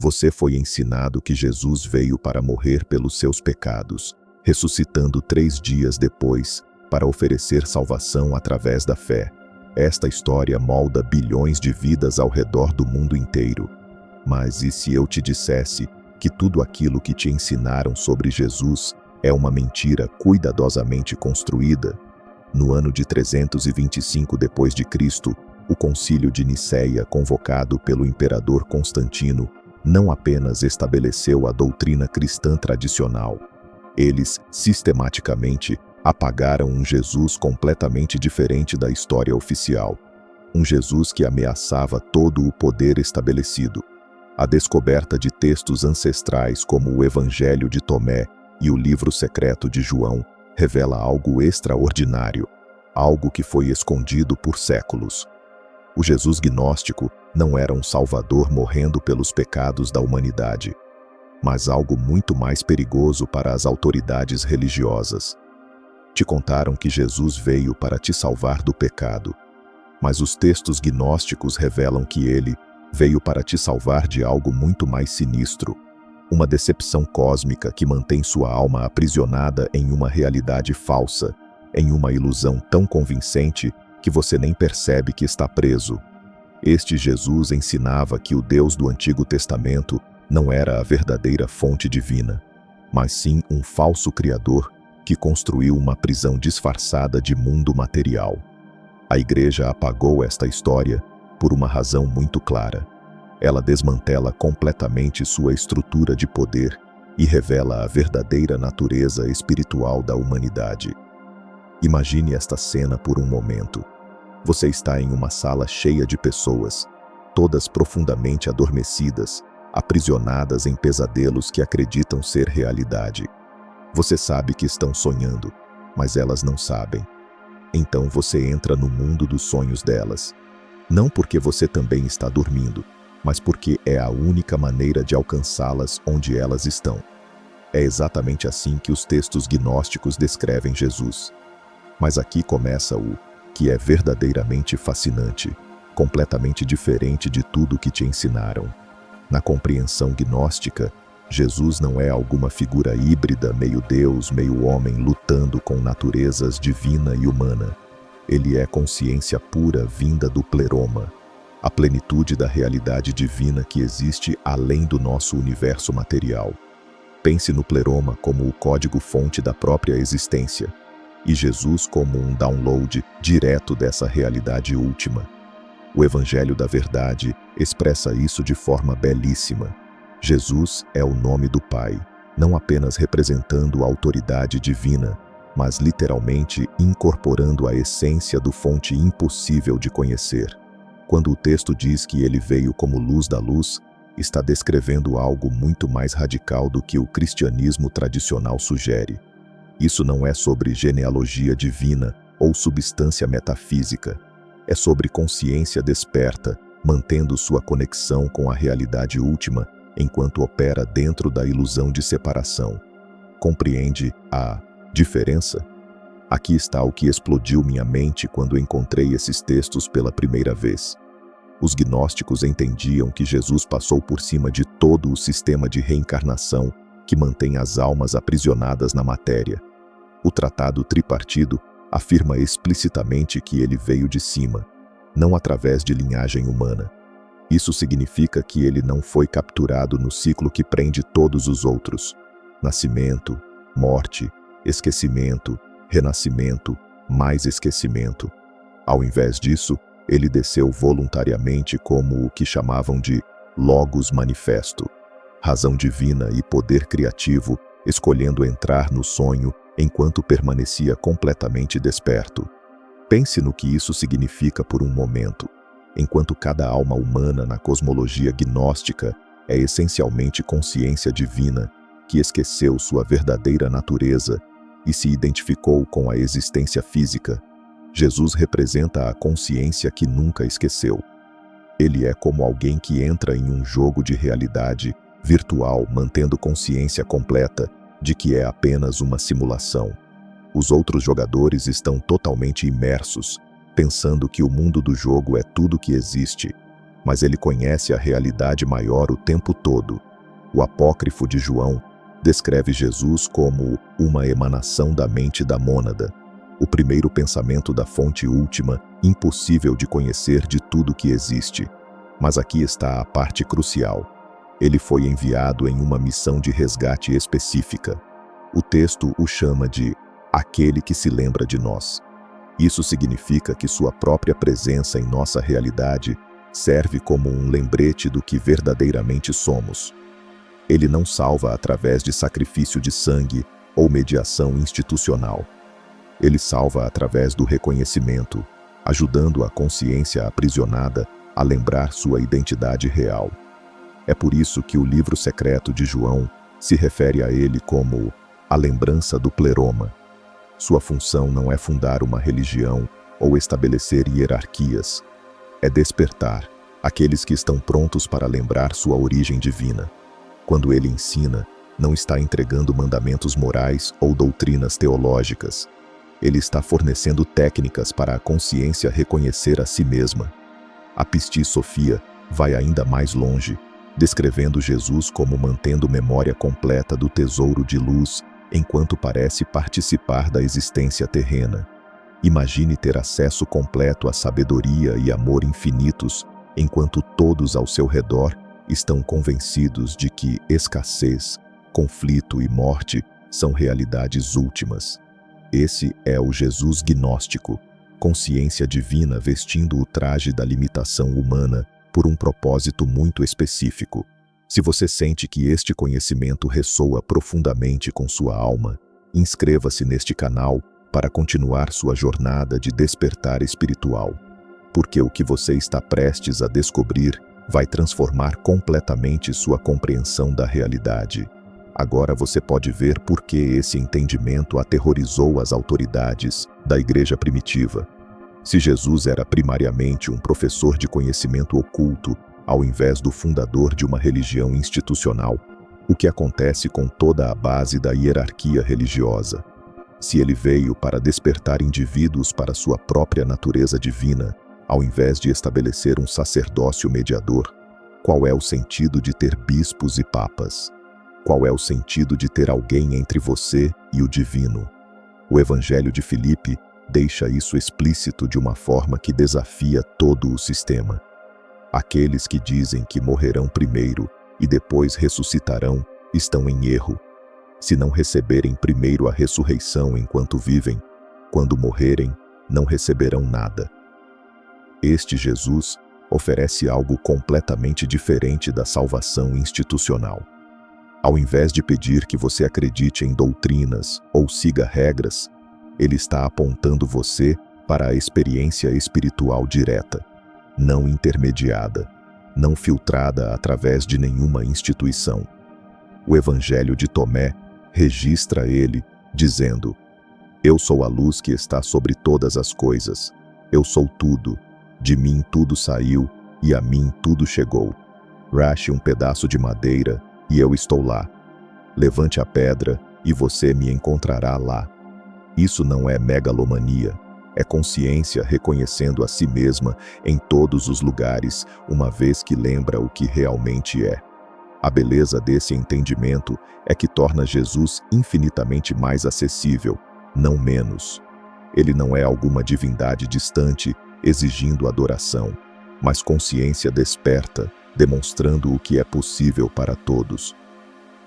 Você foi ensinado que Jesus veio para morrer pelos seus pecados, ressuscitando 3 dias depois, para oferecer salvação através da fé. Esta história molda bilhões de vidas ao redor do mundo inteiro. Mas e se eu te dissesse que tudo aquilo que te ensinaram sobre Jesus é uma mentira cuidadosamente construída? No ano de 325 d.C., o Concílio de Nicéia, convocado pelo imperador Constantino, não apenas estabeleceu a doutrina cristã tradicional. Eles, sistematicamente, apagaram um Jesus completamente diferente da história oficial. Um Jesus que ameaçava todo o poder estabelecido. A descoberta de textos ancestrais como o Evangelho de Tomé e o Livro Secreto de João revela algo extraordinário, algo que foi escondido por séculos. O Jesus gnóstico não era um salvador morrendo pelos pecados da humanidade, mas algo muito mais perigoso para as autoridades religiosas. Te contaram que Jesus veio para te salvar do pecado, mas os textos gnósticos revelam que ele veio para te salvar de algo muito mais sinistro, uma decepção cósmica que mantém sua alma aprisionada em uma realidade falsa, em uma ilusão tão convincente que você nem percebe que está preso. Este Jesus ensinava que o Deus do Antigo Testamento não era a verdadeira fonte divina, mas sim um falso criador que construiu uma prisão disfarçada de mundo material. A Igreja apagou esta história por uma razão muito clara. Ela desmantela completamente sua estrutura de poder e revela a verdadeira natureza espiritual da humanidade. Imagine esta cena por um momento. Você está em uma sala cheia de pessoas, todas profundamente adormecidas, aprisionadas em pesadelos que acreditam ser realidade. Você sabe que estão sonhando, mas elas não sabem. Então você entra no mundo dos sonhos delas. Não porque você também está dormindo, mas porque é a única maneira de alcançá-las onde elas estão. É exatamente assim que os textos gnósticos descrevem Jesus. Mas aqui começa o que é verdadeiramente fascinante, completamente diferente de tudo que te ensinaram. Na compreensão gnóstica, Jesus não é alguma figura híbrida, meio Deus, meio homem, lutando com naturezas divina e humana. Ele é consciência pura vinda do pleroma, a plenitude da realidade divina que existe além do nosso universo material. Pense no pleroma como o código-fonte da própria existência, e Jesus como um download direto dessa realidade última. O Evangelho da Verdade expressa isso de forma belíssima. Jesus é o nome do Pai, não apenas representando a autoridade divina, mas literalmente incorporando a essência do fonte impossível de conhecer. Quando o texto diz que ele veio como luz da luz, está descrevendo algo muito mais radical do que o cristianismo tradicional sugere. Isso não é sobre genealogia divina ou substância metafísica. É sobre consciência desperta, mantendo sua conexão com a realidade última enquanto opera dentro da ilusão de separação. Compreende a diferença? Aqui está o que explodiu minha mente quando encontrei esses textos pela primeira vez. Os gnósticos entendiam que Jesus passou por cima de todo o sistema de reencarnação que mantém as almas aprisionadas na matéria. O Tratado Tripartido afirma explicitamente que ele veio de cima, não através de linhagem humana. Isso significa que ele não foi capturado no ciclo que prende todos os outros: nascimento, morte, esquecimento, renascimento, mais esquecimento. Ao invés disso, ele desceu voluntariamente como o que chamavam de Logos Manifesto, razão divina e poder criativo, escolhendo entrar no sonho enquanto permanecia completamente desperto. Pense no que isso significa por um momento. Enquanto cada alma humana na cosmologia gnóstica é essencialmente consciência divina, que esqueceu sua verdadeira natureza e se identificou com a existência física, Jesus representa a consciência que nunca esqueceu. Ele é como alguém que entra em um jogo de realidade virtual, mantendo consciência completa de que é apenas uma simulação. Os outros jogadores estão totalmente imersos, pensando que o mundo do jogo é tudo que existe. mas ele conhece a realidade maior o tempo todo. O apócrifo de João descreve Jesus como uma emanação da mente da mônada, o primeiro pensamento da fonte última, impossível de conhecer de tudo que existe. Mas aqui está a parte crucial. Ele foi enviado em uma missão de resgate específica. O texto o chama de aquele que se lembra de nós. Isso significa que sua própria presença em nossa realidade serve como um lembrete do que verdadeiramente somos. Ele não salva através de sacrifício de sangue ou mediação institucional. Ele salva através do reconhecimento, ajudando a consciência aprisionada a lembrar sua identidade real. É por isso que o livro secreto de João se refere a ele como a lembrança do pleroma. Sua função não é fundar uma religião ou estabelecer hierarquias. É despertar aqueles que estão prontos para lembrar sua origem divina. Quando ele ensina, não está entregando mandamentos morais ou doutrinas teológicas. Ele está fornecendo técnicas para a consciência reconhecer a si mesma. A Pistis Sophia vai ainda mais longe, descrevendo Jesus como mantendo memória completa do tesouro de luz enquanto parece participar da existência terrena. Imagine ter acesso completo à sabedoria e amor infinitos, enquanto todos ao seu redor estão convencidos de que escassez, conflito e morte são realidades últimas. Esse é o Jesus gnóstico, consciência divina vestindo o traje da limitação humana por um propósito muito específico. Se você sente que este conhecimento ressoa profundamente com sua alma, inscreva-se neste canal para continuar sua jornada de despertar espiritual, porque o que você está prestes a descobrir vai transformar completamente sua compreensão da realidade. Agora você pode ver por que esse entendimento aterrorizou as autoridades da igreja primitiva. Se Jesus era primariamente um professor de conhecimento oculto, ao invés do fundador de uma religião institucional, o que acontece com toda a base da hierarquia religiosa? Se ele veio para despertar indivíduos para sua própria natureza divina, ao invés de estabelecer um sacerdócio mediador, qual é o sentido de ter bispos e papas? Qual é o sentido de ter alguém entre você e o divino? O Evangelho de Filipe deixa isso explícito de uma forma que desafia todo o sistema. Aqueles que dizem que morrerão primeiro e depois ressuscitarão estão em erro. Se não receberem primeiro a ressurreição enquanto vivem, quando morrerem, não receberão nada. Este Jesus oferece algo completamente diferente da salvação institucional. Ao invés de pedir que você acredite em doutrinas ou siga regras, ele está apontando você para a experiência espiritual direta, não intermediada, não filtrada através de nenhuma instituição. O Evangelho de Tomé registra ele, dizendo: Eu sou a luz que está sobre todas as coisas. Eu sou tudo. De mim tudo saiu e a mim tudo chegou. Rache um pedaço de madeira e eu estou lá. Levante a pedra e você me encontrará lá. Isso não é megalomania, é consciência reconhecendo a si mesma em todos os lugares, uma vez que lembra o que realmente é. A beleza desse entendimento é que torna Jesus infinitamente mais acessível, não menos. Ele não é alguma divindade distante, exigindo adoração, mas consciência desperta, demonstrando o que é possível para todos.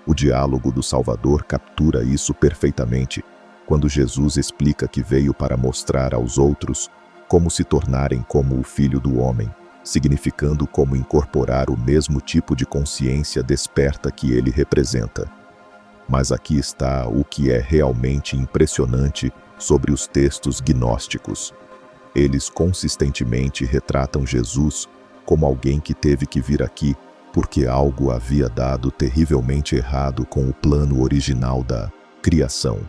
O diálogo do Salvador captura isso perfeitamente, quando Jesus explica que veio para mostrar aos outros como se tornarem como o Filho do Homem, significando como incorporar o mesmo tipo de consciência desperta que ele representa. Mas aqui está o que é realmente impressionante sobre os textos gnósticos. Eles consistentemente retratam Jesus como alguém que teve que vir aqui porque algo havia dado terrivelmente errado com o plano original da criação.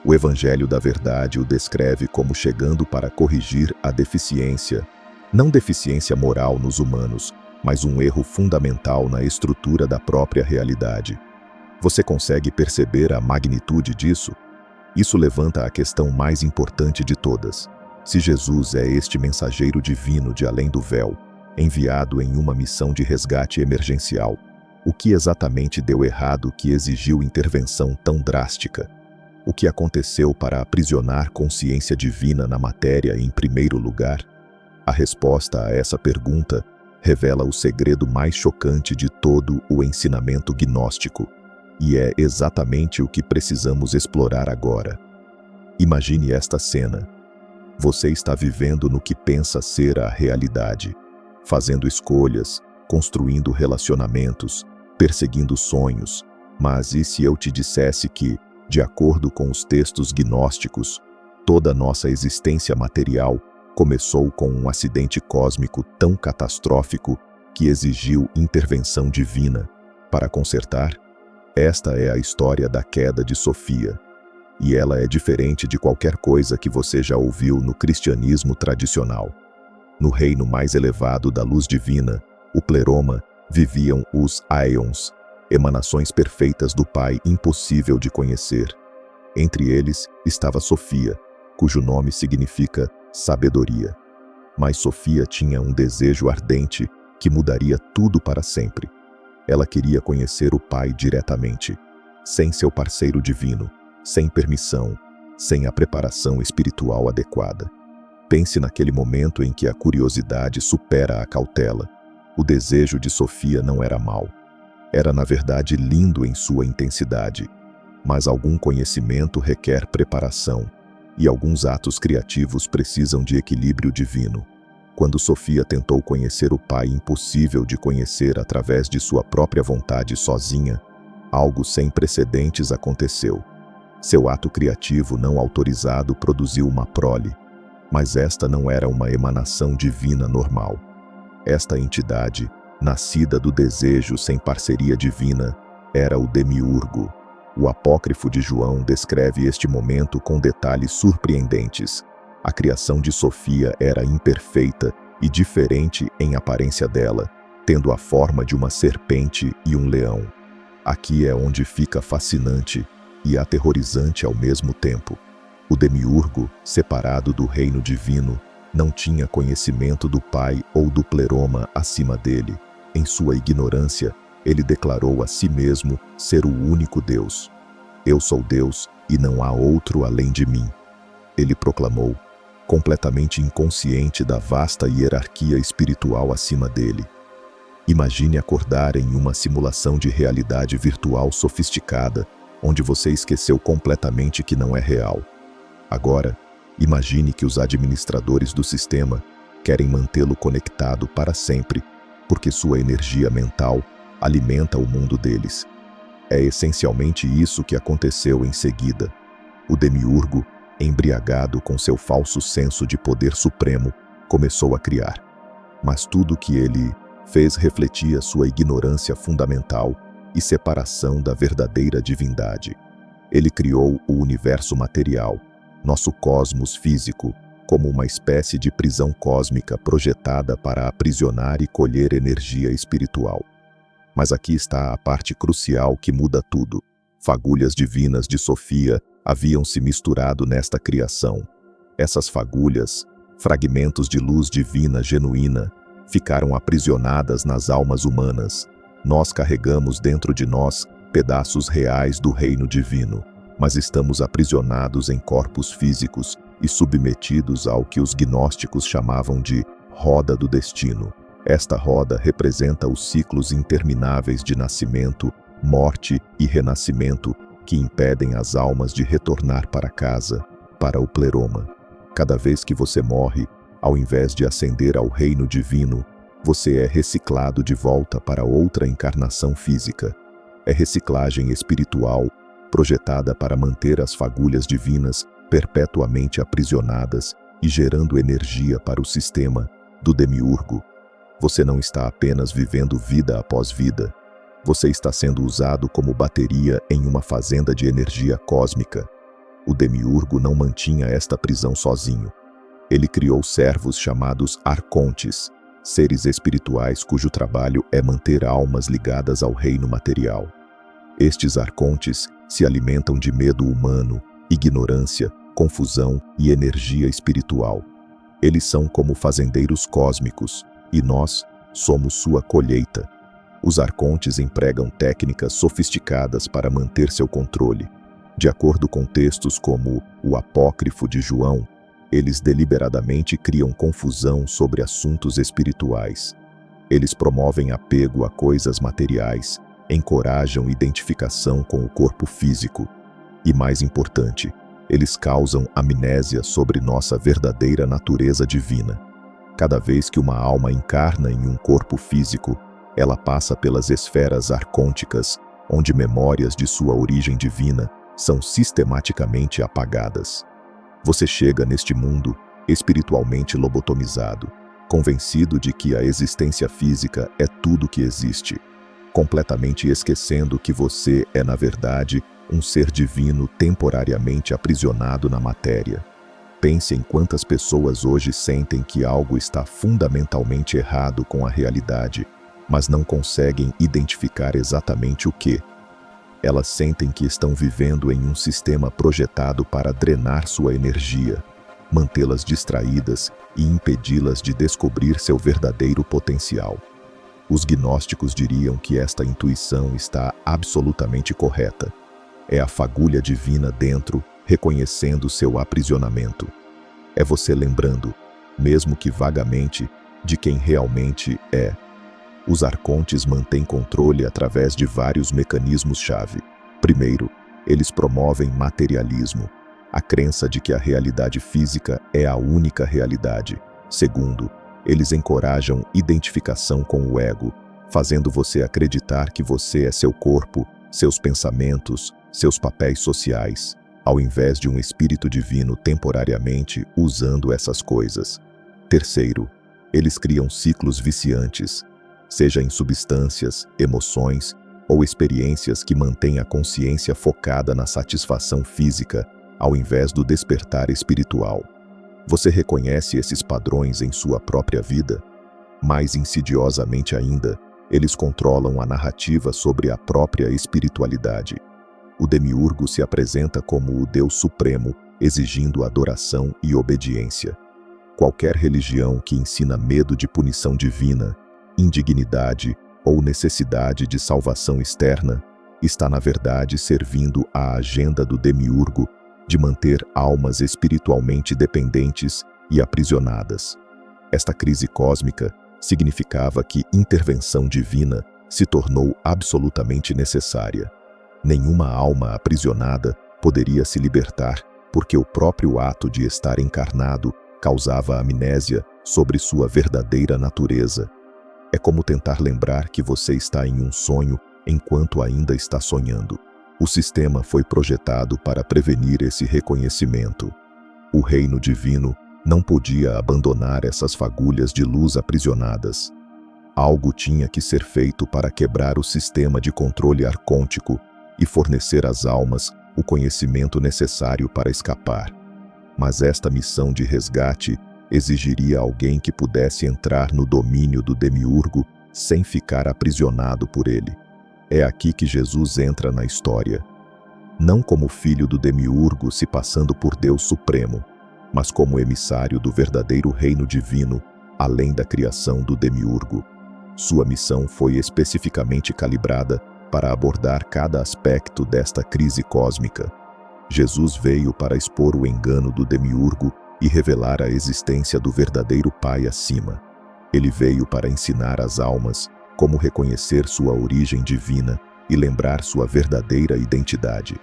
O Evangelho da Verdade o descreve como chegando para corrigir a deficiência, não deficiência moral nos humanos, mas um erro fundamental na estrutura da própria realidade. Você consegue perceber a magnitude disso? Isso levanta a questão mais importante de todas. Se Jesus é este mensageiro divino de além do véu, enviado em uma missão de resgate emergencial. O que exatamente deu errado que exigiu intervenção tão drástica? O que aconteceu para aprisionar consciência divina na matéria em primeiro lugar? A resposta a essa pergunta revela o segredo mais chocante de todo o ensinamento gnóstico, e é exatamente o que precisamos explorar agora. Imagine esta cena. Você está vivendo no que pensa ser a realidade, fazendo escolhas, construindo relacionamentos, perseguindo sonhos, mas e se eu te dissesse que, de acordo com os textos gnósticos, toda nossa existência material começou com um acidente cósmico tão catastrófico que exigiu intervenção divina para consertar? Esta é a história da queda de Sofia, e ela é diferente de qualquer coisa que você já ouviu no cristianismo tradicional. No reino mais elevado da luz divina, o pleroma, viviam os Aeons, emanações perfeitas do Pai impossível de conhecer. Entre eles estava Sofia, cujo nome significa sabedoria. Mas Sofia tinha um desejo ardente que mudaria tudo para sempre. Ela queria conhecer o Pai diretamente, sem seu parceiro divino, sem permissão, sem a preparação espiritual adequada. Pense naquele momento em que a curiosidade supera a cautela. O desejo de Sofia não era mau. Era, na verdade, lindo em sua intensidade. Mas algum conhecimento requer preparação, e alguns atos criativos precisam de equilíbrio divino. Quando Sofia tentou conhecer o Pai impossível de conhecer através de sua própria vontade sozinha, algo sem precedentes aconteceu. Seu ato criativo não autorizado produziu uma prole, mas esta não era uma emanação divina normal. Esta entidade, nascida do desejo sem parceria divina, era o Demiurgo. O apócrifo de João descreve este momento com detalhes surpreendentes. A criação de Sofia era imperfeita e diferente em aparência dela, tendo a forma de uma serpente e um leão. Aqui é onde fica fascinante e aterrorizante ao mesmo tempo. O Demiurgo, separado do reino divino, não tinha conhecimento do Pai ou do pleroma acima dele. Em sua ignorância, ele declarou a si mesmo ser o único Deus. Eu sou Deus e não há outro além de mim. Ele proclamou, completamente inconsciente da vasta hierarquia espiritual acima dele. Imagine acordar em uma simulação de realidade virtual sofisticada, onde você esqueceu completamente que não é real. Agora, imagine que os administradores do sistema querem mantê-lo conectado para sempre, porque sua energia mental alimenta o mundo deles. É essencialmente isso que aconteceu em seguida. O Demiurgo, embriagado com seu falso senso de poder supremo, começou a criar. Mas tudo o que ele fez refletia sua ignorância fundamental e separação da verdadeira divindade. Ele criou o universo material, nosso cosmos físico, como uma espécie de prisão cósmica projetada para aprisionar e colher energia espiritual. Mas aqui está a parte crucial que muda tudo. Fagulhas divinas de Sofia haviam se misturado nesta criação. Essas fagulhas, fragmentos de luz divina genuína, ficaram aprisionadas nas almas humanas. Nós carregamos dentro de nós pedaços reais do reino divino, mas estamos aprisionados em corpos físicos e submetidos ao que os gnósticos chamavam de roda do destino. Esta roda representa os ciclos intermináveis de nascimento, morte e renascimento que impedem as almas de retornar para casa, para o pleroma. Cada vez que você morre, ao invés de ascender ao reino divino, você é reciclado de volta para outra encarnação física. É reciclagem espiritual, projetada para manter as fagulhas divinas perpetuamente aprisionadas e gerando energia para o sistema do Demiurgo. Você não está apenas vivendo vida após vida. Você está sendo usado como bateria em uma fazenda de energia cósmica. O Demiurgo não mantinha esta prisão sozinho. Ele criou servos chamados arcontes, seres espirituais cujo trabalho é manter almas ligadas ao reino material. Estes arcontes se alimentam de medo humano, ignorância, confusão e energia espiritual. Eles são como fazendeiros cósmicos, e nós somos sua colheita. Os arcontes empregam técnicas sofisticadas para manter seu controle. De acordo com textos como o Apócrifo de João, eles deliberadamente criam confusão sobre assuntos espirituais. Eles promovem apego a coisas materiais, encorajam identificação com o corpo físico e, mais importante, eles causam amnésia sobre nossa verdadeira natureza divina. Cada vez que uma alma encarna em um corpo físico, ela passa pelas esferas arcônticas, onde memórias de sua origem divina são sistematicamente apagadas. Você chega neste mundo espiritualmente lobotomizado, convencido de que a existência física é tudo que existe, completamente esquecendo que você é, na verdade, um ser divino temporariamente aprisionado na matéria. Pense em quantas pessoas hoje sentem que algo está fundamentalmente errado com a realidade, mas não conseguem identificar exatamente o que. Elas sentem que estão vivendo em um sistema projetado para drenar sua energia, mantê-las distraídas e impedi-las de descobrir seu verdadeiro potencial. Os gnósticos diriam que esta intuição está absolutamente correta. É a fagulha divina dentro, reconhecendo seu aprisionamento. É você lembrando, mesmo que vagamente, de quem realmente é. Os arcontes mantêm controle através de vários mecanismos-chave. Primeiro, eles promovem materialismo, a crença de que a realidade física é a única realidade. Segundo, eles encorajam identificação com o ego, fazendo você acreditar que você é seu corpo, seus pensamentos, seus papéis sociais, ao invés de um espírito divino temporariamente usando essas coisas. Terceiro, eles criam ciclos viciantes, seja em substâncias, emoções ou experiências que mantêm a consciência focada na satisfação física, ao invés do despertar espiritual. Você reconhece esses padrões em sua própria vida? Mais insidiosamente ainda, eles controlam a narrativa sobre a própria espiritualidade. O demiurgo se apresenta como o Deus Supremo, exigindo adoração e obediência. Qualquer religião que ensina medo de punição divina, indignidade ou necessidade de salvação externa, está na verdade servindo à agenda do demiurgo de manter almas espiritualmente dependentes e aprisionadas. Esta crise cósmica significava que intervenção divina se tornou absolutamente necessária. Nenhuma alma aprisionada poderia se libertar, porque o próprio ato de estar encarnado causava amnésia sobre sua verdadeira natureza. É como tentar lembrar que você está em um sonho enquanto ainda está sonhando. O sistema foi projetado para prevenir esse reconhecimento. O reino divino não podia abandonar essas fagulhas de luz aprisionadas. Algo tinha que ser feito para quebrar o sistema de controle arcôntico e fornecer às almas o conhecimento necessário para escapar. Mas esta missão de resgate exigiria alguém que pudesse entrar no domínio do demiurgo sem ficar aprisionado por ele. É aqui que Jesus entra na história. Não como filho do demiurgo se passando por Deus Supremo, mas como emissário do verdadeiro reino divino, além da criação do demiurgo. Sua missão foi especificamente calibrada para abordar cada aspecto desta crise cósmica. Jesus veio para expor o engano do demiurgo e revelar a existência do verdadeiro Pai acima. Ele veio para ensinar às almas como reconhecer sua origem divina e lembrar sua verdadeira identidade.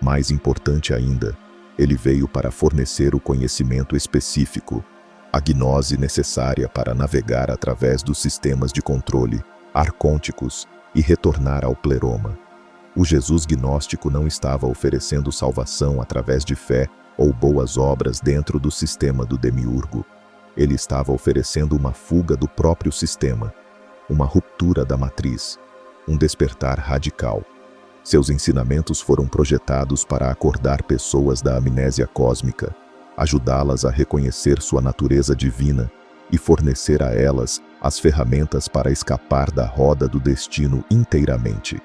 Mais importante ainda, ele veio para fornecer o conhecimento específico, a gnose necessária para navegar através dos sistemas de controle arcônticos e retornar ao pleroma. O Jesus gnóstico não estava oferecendo salvação através de fé ou boas obras dentro do sistema do demiurgo. Ele estava oferecendo uma fuga do próprio sistema, uma ruptura da matriz, um despertar radical. Seus ensinamentos foram projetados para acordar pessoas da amnésia cósmica, ajudá-las a reconhecer sua natureza divina e fornecer a elas as ferramentas para escapar da roda do destino inteiramente.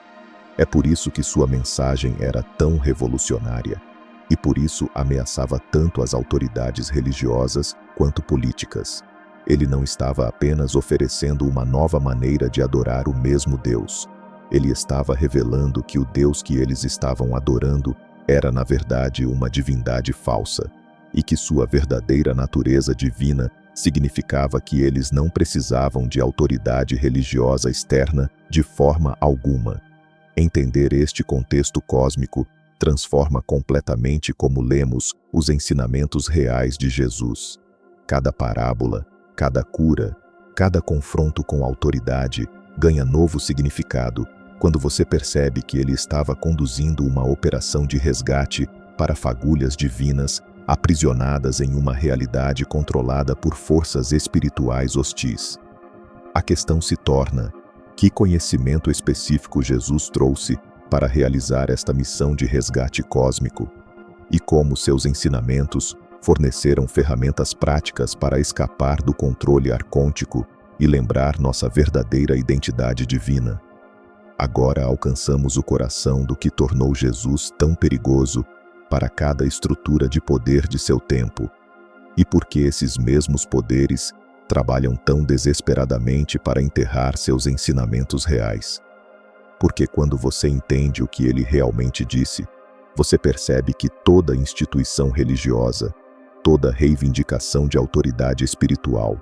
É por isso que sua mensagem era tão revolucionária, e por isso ameaçava tanto as autoridades religiosas quanto políticas. Ele não estava apenas oferecendo uma nova maneira de adorar o mesmo Deus. Ele estava revelando que o Deus que eles estavam adorando era, na verdade, uma divindade falsa, e que sua verdadeira natureza divina significava que eles não precisavam de autoridade religiosa externa de forma alguma. Entender este contexto cósmico transforma completamente como lemos os ensinamentos reais de Jesus. Cada parábola, cada cura, cada confronto com a autoridade ganha novo significado quando você percebe que ele estava conduzindo uma operação de resgate para fagulhas divinas aprisionadas em uma realidade controlada por forças espirituais hostis. A questão se torna: que conhecimento específico Jesus trouxe para realizar esta missão de resgate cósmico? E como seus ensinamentos forneceram ferramentas práticas para escapar do controle arcôntico e lembrar nossa verdadeira identidade divina? Agora alcançamos o coração do que tornou Jesus tão perigoso para cada estrutura de poder de seu tempo, e porque esses mesmos poderes trabalham tão desesperadamente para enterrar seus ensinamentos reais. Porque quando você entende o que ele realmente disse, você percebe que toda instituição religiosa, toda reivindicação de autoridade espiritual,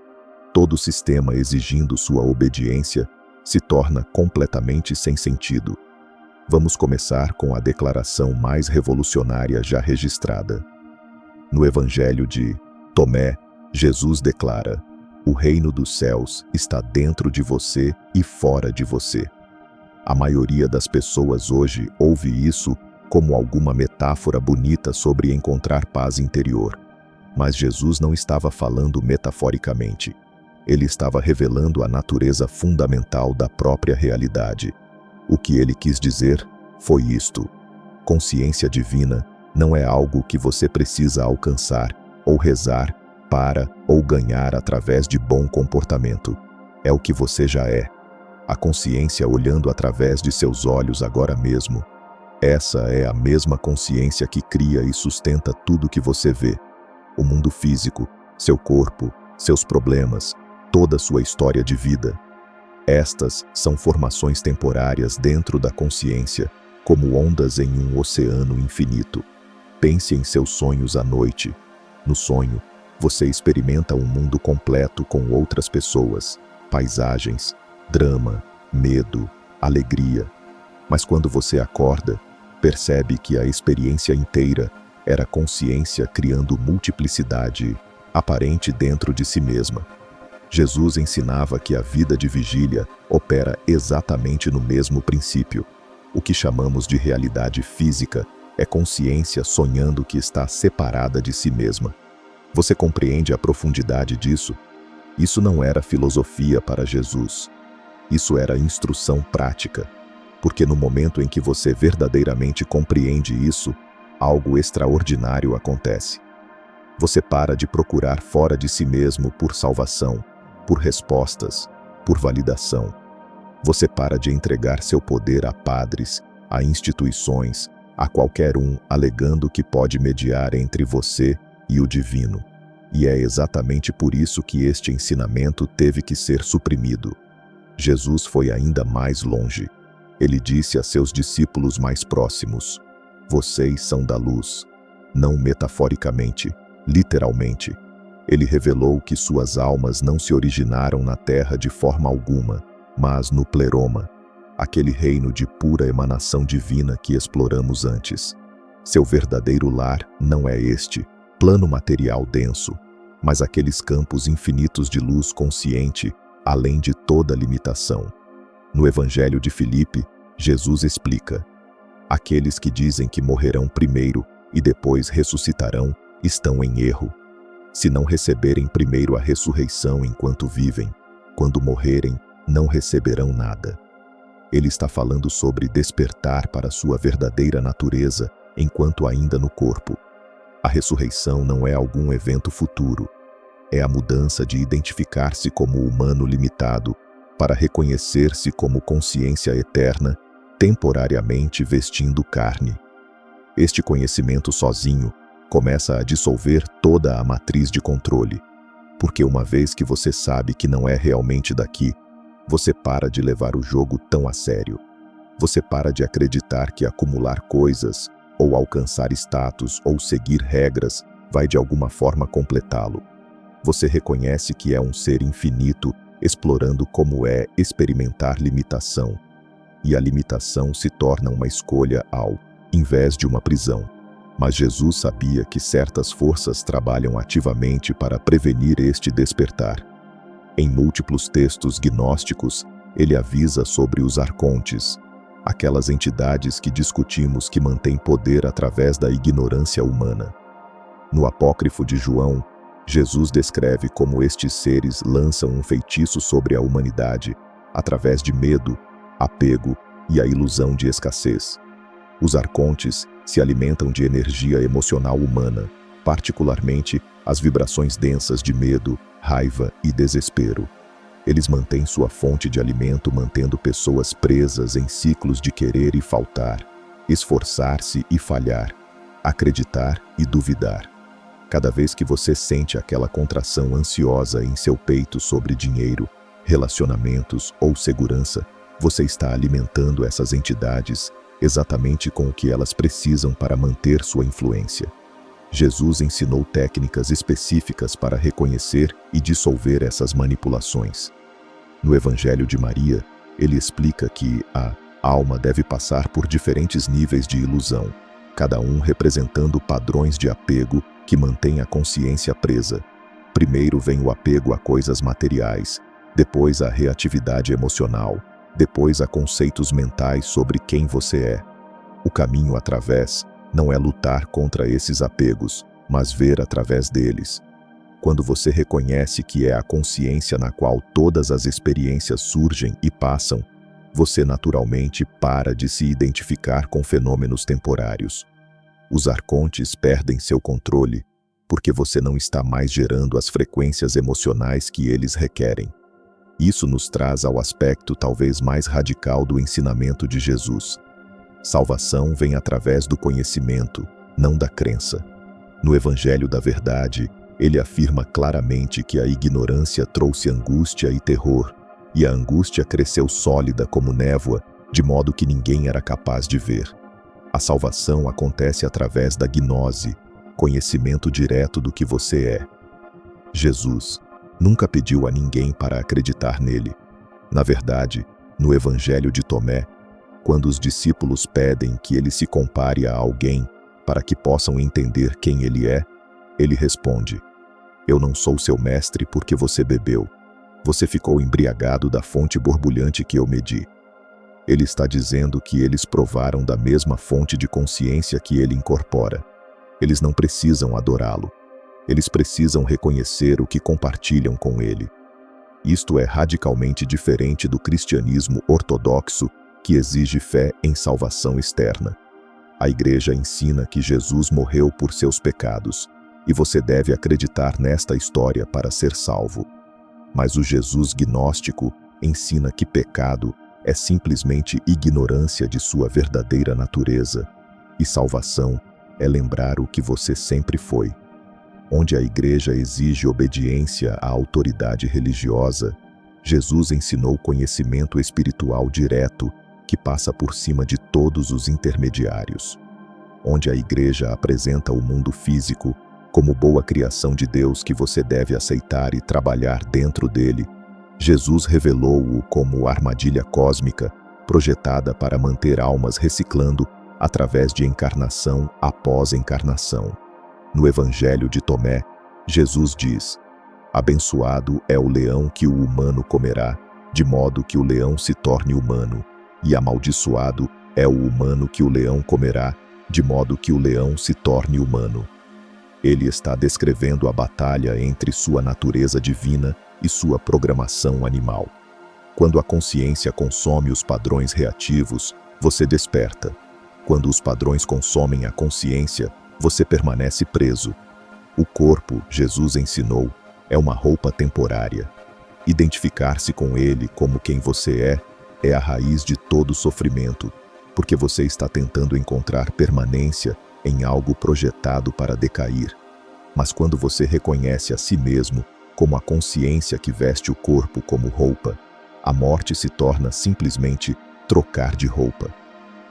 todo sistema exigindo sua obediência, se torna completamente sem sentido. Vamos começar com a declaração mais revolucionária já registrada. No Evangelho de Tomé, Jesus declara: "O reino dos céus está dentro de você e fora de você." A maioria das pessoas hoje ouve isso como alguma metáfora bonita sobre encontrar paz interior. Mas Jesus não estava falando metaforicamente. Ele estava revelando a natureza fundamental da própria realidade. O que ele quis dizer foi isto: consciência divina não é algo que você precisa alcançar, ou rezar para, ou ganhar através de bom comportamento. É o que você já é. A consciência olhando através de seus olhos agora mesmo. Essa é a mesma consciência que cria e sustenta tudo que você vê. O mundo físico, seu corpo, seus problemas, toda sua história de vida. Estas são formações temporárias dentro da consciência, como ondas em um oceano infinito. Pense em seus sonhos à noite. No sonho, você experimenta um mundo completo com outras pessoas, paisagens, drama, medo, alegria. Mas quando você acorda, percebe que a experiência inteira era consciência criando multiplicidade aparente dentro de si mesma. Jesus ensinava que a vida de vigília opera exatamente no mesmo princípio. O que chamamos de realidade física é consciência sonhando que está separada de si mesma. Você compreende a profundidade disso? Isso não era filosofia para Jesus. Isso era instrução prática. Porque no momento em que você verdadeiramente compreende isso, algo extraordinário acontece. Você para de procurar fora de si mesmo por salvação, por respostas, por validação. Você para de entregar seu poder a padres, a instituições, a qualquer um alegando que pode mediar entre você e o divino. E é exatamente por isso que este ensinamento teve que ser suprimido. Jesus foi ainda mais longe. Ele disse a seus discípulos mais próximos: "Vocês são da luz." Não metaforicamente, literalmente. Ele revelou que suas almas não se originaram na terra de forma alguma, mas no pleroma, aquele reino de pura emanação divina que exploramos antes. Seu verdadeiro lar não é este plano material denso, mas aqueles campos infinitos de luz consciente, além de toda limitação. No Evangelho de Filipe, Jesus explica: "Aqueles que dizem que morrerão primeiro e depois ressuscitarão estão em erro. Se não receberem primeiro a ressurreição enquanto vivem, quando morrerem, não receberão nada." Ele está falando sobre despertar para sua verdadeira natureza enquanto ainda no corpo. A ressurreição não é algum evento futuro. É a mudança de identificar-se como humano limitado para reconhecer-se como consciência eterna, temporariamente vestindo carne. Este conhecimento sozinho começa a dissolver toda a matriz de controle. Porque uma vez que você sabe que não é realmente daqui, você para de levar o jogo tão a sério. Você para de acreditar que acumular coisas, ou alcançar status, ou seguir regras, vai de alguma forma completá-lo. Você reconhece que é um ser infinito, explorando como é experimentar limitação. E a limitação se torna uma escolha ao invés de uma prisão. Mas Jesus sabia que certas forças trabalham ativamente para prevenir este despertar. Em múltiplos textos gnósticos, ele avisa sobre os arcontes, aquelas entidades que discutimos que mantêm poder através da ignorância humana. No Apócrifo de João, Jesus descreve como estes seres lançam um feitiço sobre a humanidade através de medo, apego e a ilusão de escassez. Os arcontes se alimentam de energia emocional humana, particularmente as vibrações densas de medo, raiva e desespero. Eles mantêm sua fonte de alimento mantendo pessoas presas em ciclos de querer e faltar, esforçar-se e falhar, acreditar e duvidar. Cada vez que você sente aquela contração ansiosa em seu peito sobre dinheiro, relacionamentos ou segurança, você está alimentando essas entidades exatamente com o que elas precisam para manter sua influência. Jesus ensinou técnicas específicas para reconhecer e dissolver essas manipulações. No Evangelho de Maria, ele explica que a alma deve passar por diferentes níveis de ilusão, cada um representando padrões de apego que mantém a consciência presa. Primeiro vem o apego a coisas materiais, depois a reatividade emocional, depois a conceitos mentais sobre quem você é. O caminho através não é lutar contra esses apegos, mas ver através deles. Quando você reconhece que é a consciência na qual todas as experiências surgem e passam, você naturalmente para de se identificar com fenômenos temporários. Os arcontes perdem seu controle, porque você não está mais gerando as frequências emocionais que eles requerem. Isso nos traz ao aspecto talvez mais radical do ensinamento de Jesus. Salvação vem através do conhecimento, não da crença. No Evangelho da Verdade, ele afirma claramente que a ignorância trouxe angústia e terror, e a angústia cresceu sólida como névoa, de modo que ninguém era capaz de ver. A salvação acontece através da gnose, conhecimento direto do que você é. Jesus nunca pediu a ninguém para acreditar nele. Na verdade, no Evangelho de Tomé, quando os discípulos pedem que ele se compare a alguém para que possam entender quem ele é, ele responde: "Eu não sou seu mestre porque você bebeu. Você ficou embriagado da fonte borbulhante que eu medi." Ele está dizendo que eles provaram da mesma fonte de consciência que ele incorpora. Eles não precisam adorá-lo. Eles precisam reconhecer o que compartilham com ele. Isto é radicalmente diferente do cristianismo ortodoxo, que exige fé em salvação externa. A Igreja ensina que Jesus morreu por seus pecados, e você deve acreditar nesta história para ser salvo. Mas o Jesus gnóstico ensina que pecado é simplesmente ignorância de sua verdadeira natureza, e salvação é lembrar o que você sempre foi. Onde a Igreja exige obediência à autoridade religiosa, Jesus ensinou conhecimento espiritual direto que passa por cima de todos os intermediários. Onde a Igreja apresenta o mundo físico como boa criação de Deus que você deve aceitar e trabalhar dentro dele, Jesus revelou-o como armadilha cósmica projetada para manter almas reciclando através de encarnação após encarnação. No Evangelho de Tomé, Jesus diz: "Abençoado é o leão que o humano comerá, de modo que o leão se torne humano, e amaldiçoado é o humano que o leão comerá, de modo que o leão se torne humano." Ele está descrevendo a batalha entre sua natureza divina e sua programação animal. Quando a consciência consome os padrões reativos, você desperta. Quando os padrões consomem a consciência, você permanece preso. O corpo, Jesus ensinou, é uma roupa temporária. Identificar-se com ele como quem você é a raiz de todo sofrimento, porque você está tentando encontrar permanência em algo projetado para decair. Mas quando você reconhece a si mesmo, como a consciência que veste o corpo como roupa. A morte se torna simplesmente trocar de roupa.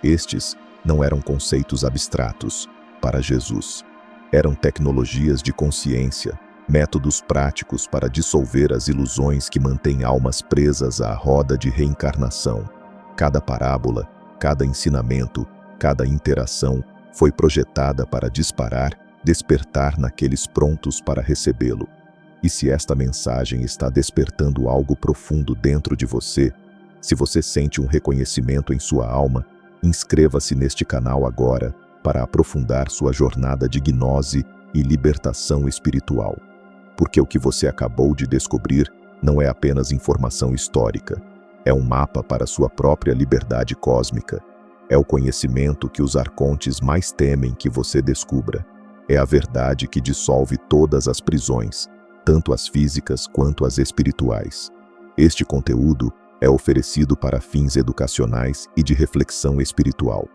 Estes não eram conceitos abstratos para Jesus. Eram tecnologias de consciência, métodos práticos para dissolver as ilusões que mantêm almas presas à roda de reencarnação. Cada parábola, cada ensinamento, cada interação foi projetada para despertar naqueles prontos para recebê-lo. E se esta mensagem está despertando algo profundo dentro de você, se você sente um reconhecimento em sua alma, inscreva-se neste canal agora para aprofundar sua jornada de gnose e libertação espiritual. Porque o que você acabou de descobrir não é apenas informação histórica, é um mapa para sua própria liberdade cósmica. É o conhecimento que os arcontes mais temem que você descubra. É a verdade que dissolve todas as prisões, tanto as físicas quanto as espirituais. Este conteúdo é oferecido para fins educacionais e de reflexão espiritual.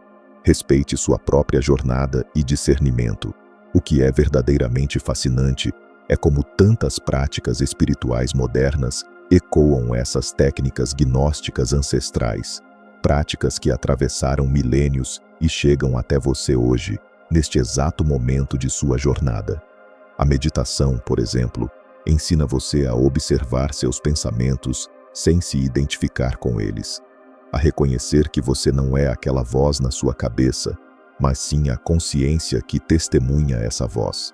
Respeite sua própria jornada e discernimento. O que é verdadeiramente fascinante é como tantas práticas espirituais modernas ecoam essas técnicas gnósticas ancestrais, práticas que atravessaram milênios e chegam até você hoje, neste exato momento de sua jornada. A meditação, por exemplo, ensina você a observar seus pensamentos sem se identificar com eles, a reconhecer que você não é aquela voz na sua cabeça, mas sim a consciência que testemunha essa voz.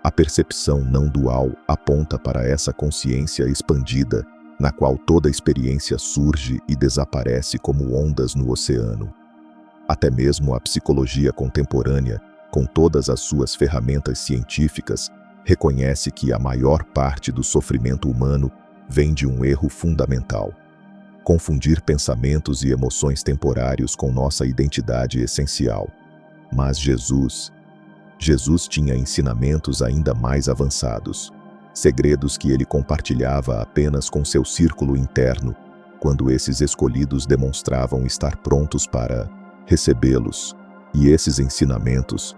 A percepção não dual aponta para essa consciência expandida, na qual toda experiência surge e desaparece como ondas no oceano. Até mesmo a psicologia contemporânea, com todas as suas ferramentas científicas, reconhece que a maior parte do sofrimento humano vem de um erro fundamental: confundir pensamentos e emoções temporários com nossa identidade essencial. Mas Jesus tinha ensinamentos ainda mais avançados, segredos que ele compartilhava apenas com seu círculo interno, quando esses escolhidos demonstravam estar prontos para recebê-los. E esses ensinamentos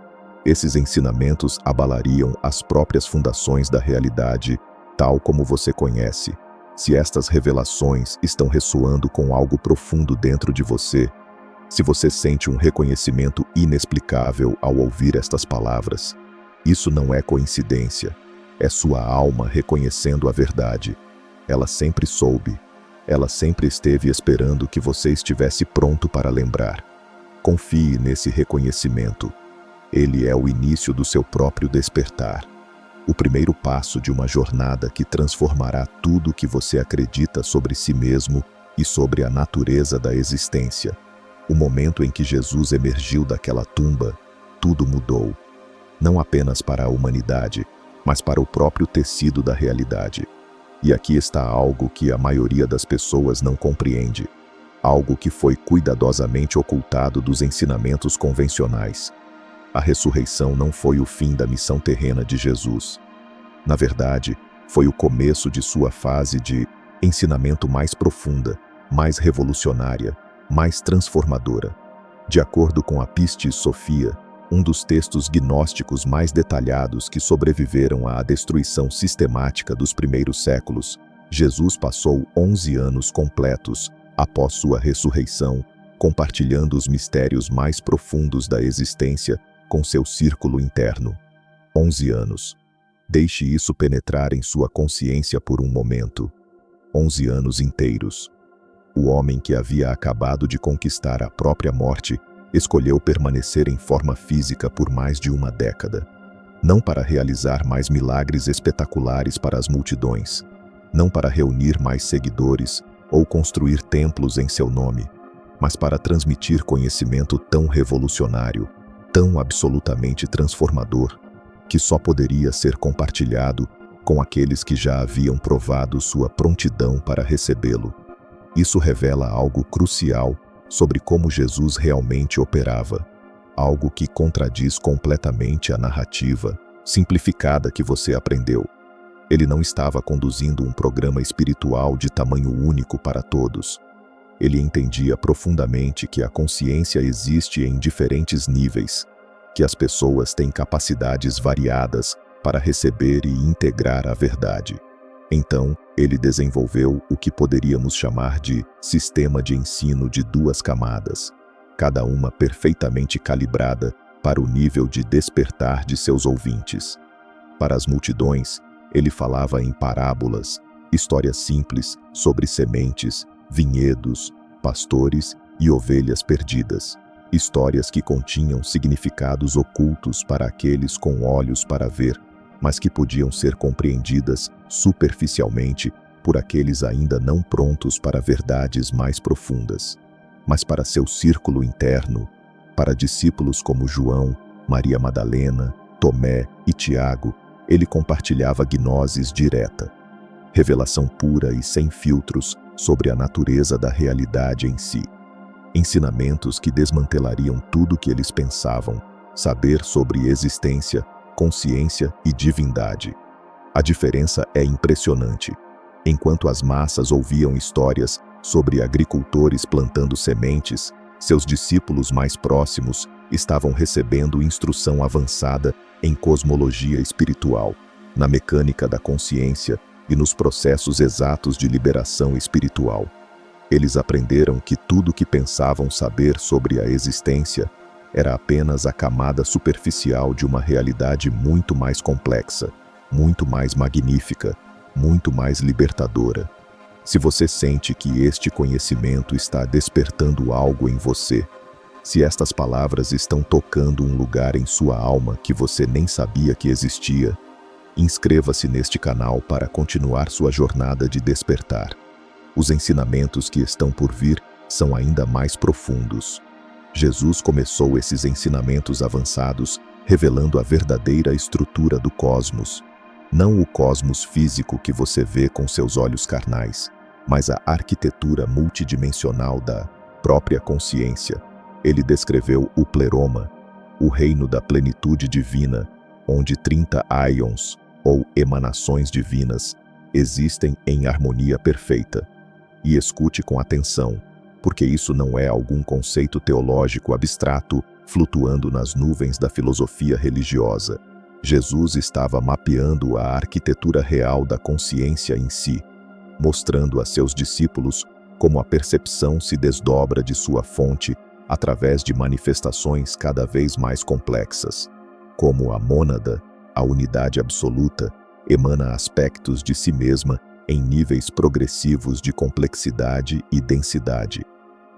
abalariam as próprias fundações da realidade, tal como você conhece. Se estas revelações estão ressoando com algo profundo dentro de você, se você sente um reconhecimento inexplicável ao ouvir estas palavras, isso não é coincidência. É sua alma reconhecendo a verdade. Ela sempre soube. Ela sempre esteve esperando que você estivesse pronto para lembrar. Confie nesse reconhecimento. Ele é o início do seu próprio despertar. O primeiro passo de uma jornada que transformará tudo o que você acredita sobre si mesmo e sobre a natureza da existência. O momento em que Jesus emergiu daquela tumba, tudo mudou. Não apenas para a humanidade, mas para o próprio tecido da realidade. E aqui está algo que a maioria das pessoas não compreende. Algo que foi cuidadosamente ocultado dos ensinamentos convencionais. A ressurreição não foi o fim da missão terrena de Jesus. Na verdade, foi o começo de sua fase de ensinamento mais profunda, mais revolucionária, mais transformadora. De acordo com a Pistis Sophia, um dos textos gnósticos mais detalhados que sobreviveram à destruição sistemática dos primeiros séculos, Jesus passou 11 anos completos, após sua ressurreição, compartilhando os mistérios mais profundos da existência com seu círculo interno. 11 anos. Deixe isso penetrar em sua consciência por um momento. 11 anos inteiros. O homem que havia acabado de conquistar a própria morte escolheu permanecer em forma física por mais de uma década. Não para realizar mais milagres espetaculares para as multidões, não para reunir mais seguidores ou construir templos em seu nome, mas para transmitir conhecimento tão revolucionário, tão absolutamente transformador, que só poderia ser compartilhado com aqueles que já haviam provado sua prontidão para recebê-lo. Isso revela algo crucial sobre como Jesus realmente operava, algo que contradiz completamente a narrativa simplificada que você aprendeu. Ele não estava conduzindo um programa espiritual de tamanho único para todos. Ele entendia profundamente que a consciência existe em diferentes níveis, que as pessoas têm capacidades variadas para receber e integrar a verdade. Então, ele desenvolveu o que poderíamos chamar de sistema de ensino de 2 camadas, cada uma perfeitamente calibrada para o nível de despertar de seus ouvintes. Para as multidões, ele falava em parábolas, histórias simples sobre sementes, vinhedos, pastores e ovelhas perdidas. Histórias que continham significados ocultos para aqueles com olhos para ver, mas que podiam ser compreendidas superficialmente por aqueles ainda não prontos para verdades mais profundas. Mas para seu círculo interno, para discípulos como João, Maria Madalena, Tomé e Tiago, ele compartilhava gnoses direta, revelação pura e sem filtros sobre a natureza da realidade em si. Ensinamentos que desmantelariam tudo o que eles pensavam, saber sobre existência, consciência e divindade. A diferença é impressionante. Enquanto as massas ouviam histórias sobre agricultores plantando sementes, seus discípulos mais próximos estavam recebendo instrução avançada em cosmologia espiritual, na mecânica da consciência e nos processos exatos de liberação espiritual. Eles aprenderam que tudo o que pensavam saber sobre a existência era apenas a camada superficial de uma realidade muito mais complexa, muito mais magnífica, muito mais libertadora. Se você sente que este conhecimento está despertando algo em você, se estas palavras estão tocando um lugar em sua alma que você nem sabia que existia, inscreva-se neste canal para continuar sua jornada de despertar. Os ensinamentos que estão por vir são ainda mais profundos. Jesus começou esses ensinamentos avançados revelando a verdadeira estrutura do cosmos. Não o cosmos físico que você vê com seus olhos carnais, mas a arquitetura multidimensional da própria consciência. Ele descreveu o pleroma, o reino da plenitude divina, onde 30 aions, ou emanações divinas, existem em harmonia perfeita. E escute com atenção, porque isso não é algum conceito teológico abstrato flutuando nas nuvens da filosofia religiosa. Jesus estava mapeando a arquitetura real da consciência em si, mostrando a seus discípulos como a percepção se desdobra de sua fonte através de manifestações cada vez mais complexas. Como a mônada, a unidade absoluta, emana aspectos de si mesma em níveis progressivos de complexidade e densidade.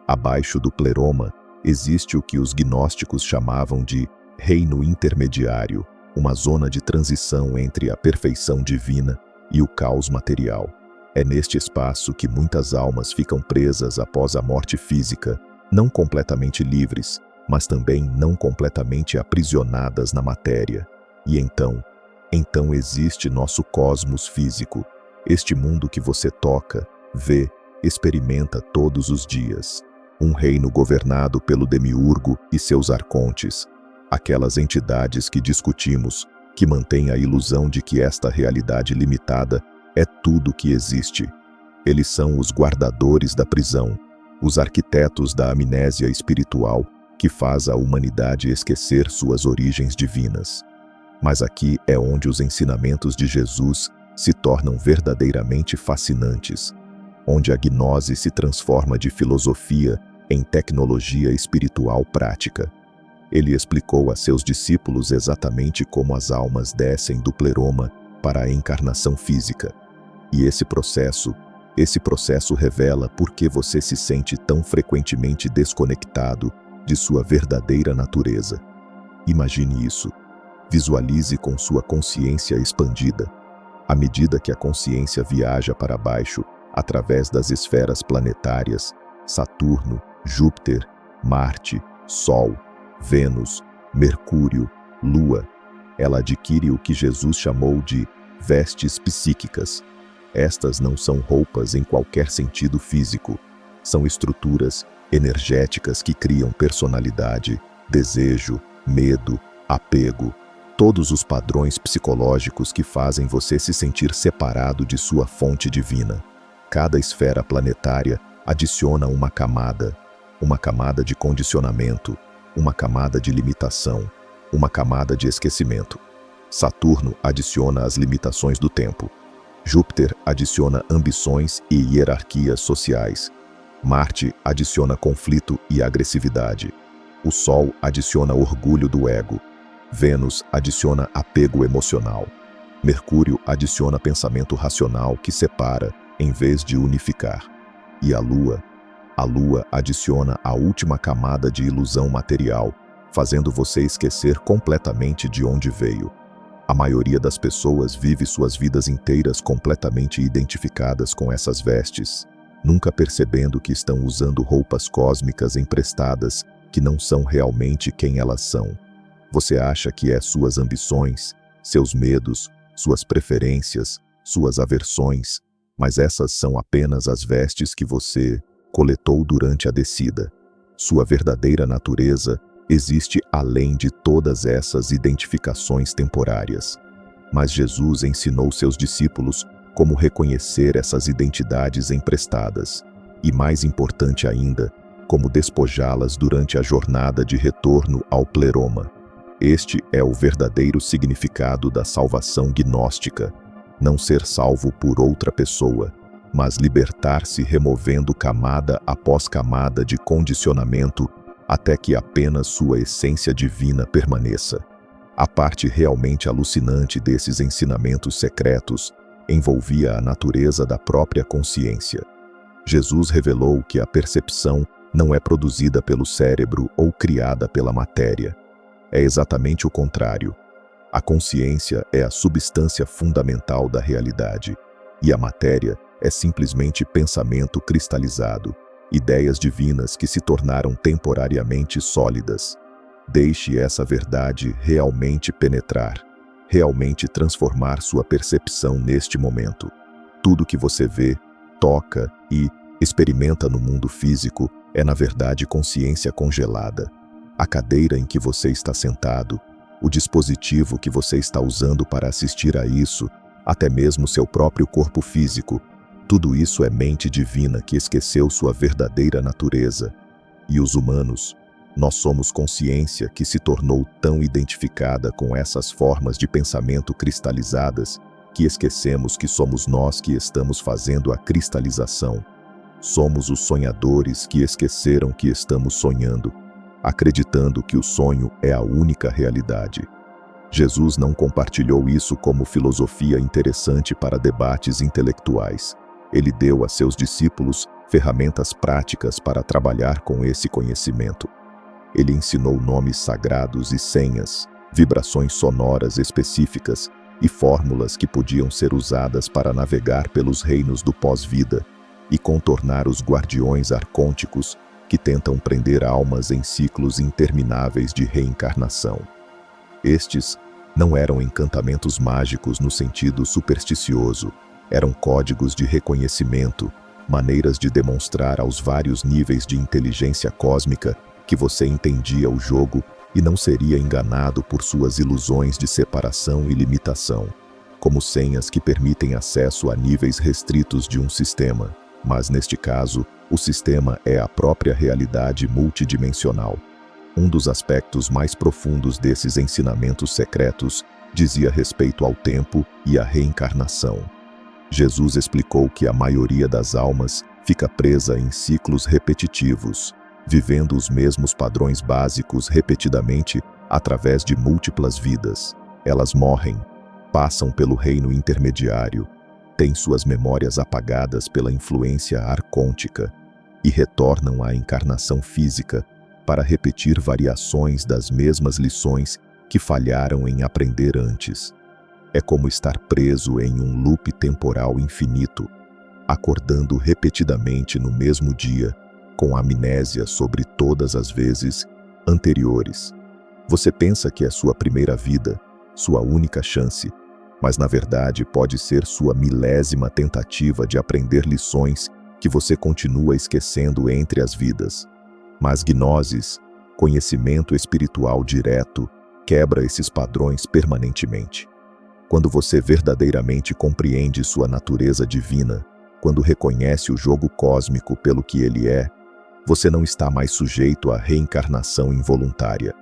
Abaixo do pleroma, existe o que os gnósticos chamavam de reino intermediário, uma zona de transição entre a perfeição divina e o caos material. É neste espaço que muitas almas ficam presas após a morte física, não completamente livres, mas também não completamente aprisionadas na matéria. E então existe nosso cosmos físico, este mundo que você toca, vê, experimenta todos os dias. Um reino governado pelo demiurgo e seus arcontes, aquelas entidades que discutimos, que mantêm a ilusão de que esta realidade limitada é tudo que existe. Eles são os guardadores da prisão, os arquitetos da amnésia espiritual que faz a humanidade esquecer suas origens divinas. Mas aqui é onde os ensinamentos de Jesus se tornam verdadeiramente fascinantes, onde a gnose se transforma de filosofia em tecnologia espiritual prática. Ele explicou a seus discípulos exatamente como as almas descem do pleroma para a encarnação física. E esse processo revela por que você se sente tão frequentemente desconectado de sua verdadeira natureza. Imagine isso. Visualize com sua consciência expandida. À medida que a consciência viaja para baixo, através das esferas planetárias, Saturno, Júpiter, Marte, Sol, Vênus, Mercúrio, Lua, ela adquire o que Jesus chamou de vestes psíquicas. Estas não são roupas em qualquer sentido físico, são estruturas energéticas que criam personalidade, desejo, medo, apego, todos os padrões psicológicos que fazem você se sentir separado de sua fonte divina. Cada esfera planetária adiciona uma camada de condicionamento, uma camada de limitação, uma camada de esquecimento. Saturno adiciona as limitações do tempo. Júpiter adiciona ambições e hierarquias sociais. Marte adiciona conflito e agressividade. O Sol adiciona orgulho do ego. Vênus adiciona apego emocional. Mercúrio adiciona pensamento racional que separa em vez de unificar. E a Lua adiciona a última camada de ilusão material, fazendo você esquecer completamente de onde veio. A maioria das pessoas vive suas vidas inteiras completamente identificadas com essas vestes, nunca percebendo que estão usando roupas cósmicas emprestadas que não são realmente quem elas são. Você acha que é suas ambições, seus medos, suas preferências, suas aversões, mas essas são apenas as vestes que você coletou durante a descida. Sua verdadeira natureza existe além de todas essas identificações temporárias. Mas Jesus ensinou seus discípulos como reconhecer essas identidades emprestadas, e mais importante ainda, como despojá-las durante a jornada de retorno ao pleroma. Este é o verdadeiro significado da salvação gnóstica: não ser salvo por outra pessoa, mas libertar-se removendo camada após camada de condicionamento até que apenas sua essência divina permaneça. A parte realmente alucinante desses ensinamentos secretos envolvia a natureza da própria consciência. Jesus revelou que a percepção não é produzida pelo cérebro ou criada pela matéria. É exatamente o contrário. A consciência é a substância fundamental da realidade, e a matéria é simplesmente pensamento cristalizado, ideias divinas que se tornaram temporariamente sólidas. Deixe essa verdade realmente penetrar, realmente transformar sua percepção neste momento. Tudo que você vê, toca e experimenta no mundo físico é na verdade consciência congelada. A cadeira em que você está sentado, o dispositivo que você está usando para assistir a isso, até mesmo seu próprio corpo físico, tudo isso é mente divina que esqueceu sua verdadeira natureza. E os humanos, nós somos consciência que se tornou tão identificada com essas formas de pensamento cristalizadas que esquecemos que somos nós que estamos fazendo a cristalização. Somos os sonhadores que esqueceram que estamos sonhando, acreditando que o sonho é a única realidade. Jesus não compartilhou isso como filosofia interessante para debates intelectuais. Ele deu a seus discípulos ferramentas práticas para trabalhar com esse conhecimento. Ele ensinou nomes sagrados e senhas, vibrações sonoras específicas e fórmulas que podiam ser usadas para navegar pelos reinos do pós-vida e contornar os guardiões arcônticos que tentam prender almas em ciclos intermináveis de reencarnação. Estes não eram encantamentos mágicos no sentido supersticioso, eram códigos de reconhecimento, maneiras de demonstrar aos vários níveis de inteligência cósmica que você entendia o jogo e não seria enganado por suas ilusões de separação e limitação, como senhas que permitem acesso a níveis restritos de um sistema, mas neste caso, o sistema é a própria realidade multidimensional. Um dos aspectos mais profundos desses ensinamentos secretos dizia respeito ao tempo e à reencarnação. Jesus explicou que a maioria das almas fica presa em ciclos repetitivos, vivendo os mesmos padrões básicos repetidamente através de múltiplas vidas. Elas morrem, passam pelo reino intermediário, têm suas memórias apagadas pela influência arcôntica e retornam à encarnação física para repetir variações das mesmas lições que falharam em aprender antes. É como estar preso em um loop temporal infinito, acordando repetidamente no mesmo dia, com amnésia sobre todas as vezes anteriores. Você pensa que é sua primeira vida, sua única chance, mas na verdade pode ser sua milésima tentativa de aprender lições que você continua esquecendo entre as vidas. Mas gnosis, conhecimento espiritual direto, quebra esses padrões permanentemente. Quando você verdadeiramente compreende sua natureza divina, quando reconhece o jogo cósmico pelo que ele é, você não está mais sujeito à reencarnação involuntária.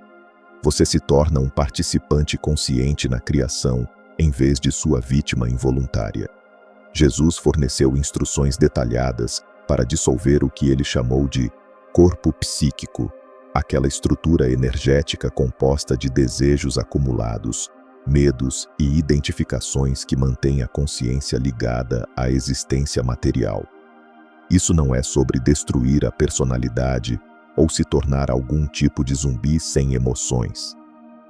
Você se torna um participante consciente na criação, em vez de sua vítima involuntária. Jesus forneceu instruções detalhadas para dissolver o que ele chamou de corpo psíquico, aquela estrutura energética composta de desejos acumulados, medos e identificações que mantém a consciência ligada à existência material. Isso não é sobre destruir a personalidade ou se tornar algum tipo de zumbi sem emoções.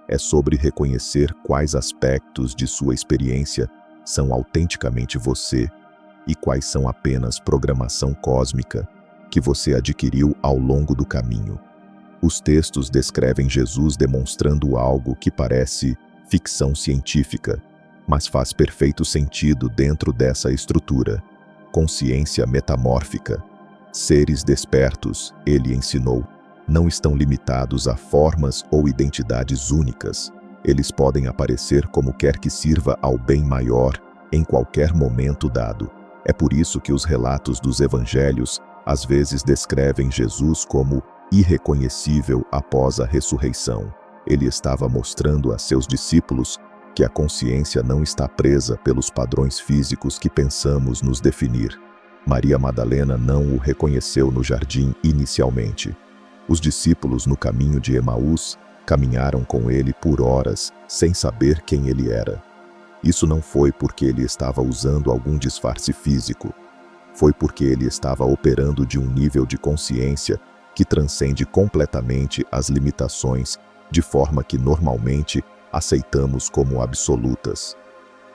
É sobre reconhecer quais aspectos de sua experiência são autenticamente você e quais são apenas programação cósmica que você adquiriu ao longo do caminho. Os textos descrevem Jesus demonstrando algo que parece ficção científica, mas faz perfeito sentido dentro dessa estrutura. Consciência metamórfica. Seres despertos, ele ensinou, não estão limitados a formas ou identidades únicas. Eles podem aparecer como quer que sirva ao bem maior em qualquer momento dado. É por isso que os relatos dos evangelhos às vezes descrevem Jesus como irreconhecível após a ressurreição. Ele estava mostrando a seus discípulos que a consciência não está presa pelos padrões físicos que pensamos nos definir. Maria Madalena não o reconheceu no jardim inicialmente. Os discípulos no caminho de Emaús caminharam com ele por horas sem saber quem ele era. Isso não foi porque ele estava usando algum disfarce físico. Foi porque ele estava operando de um nível de consciência que transcende completamente as limitações, de forma que normalmente aceitamos como absolutas.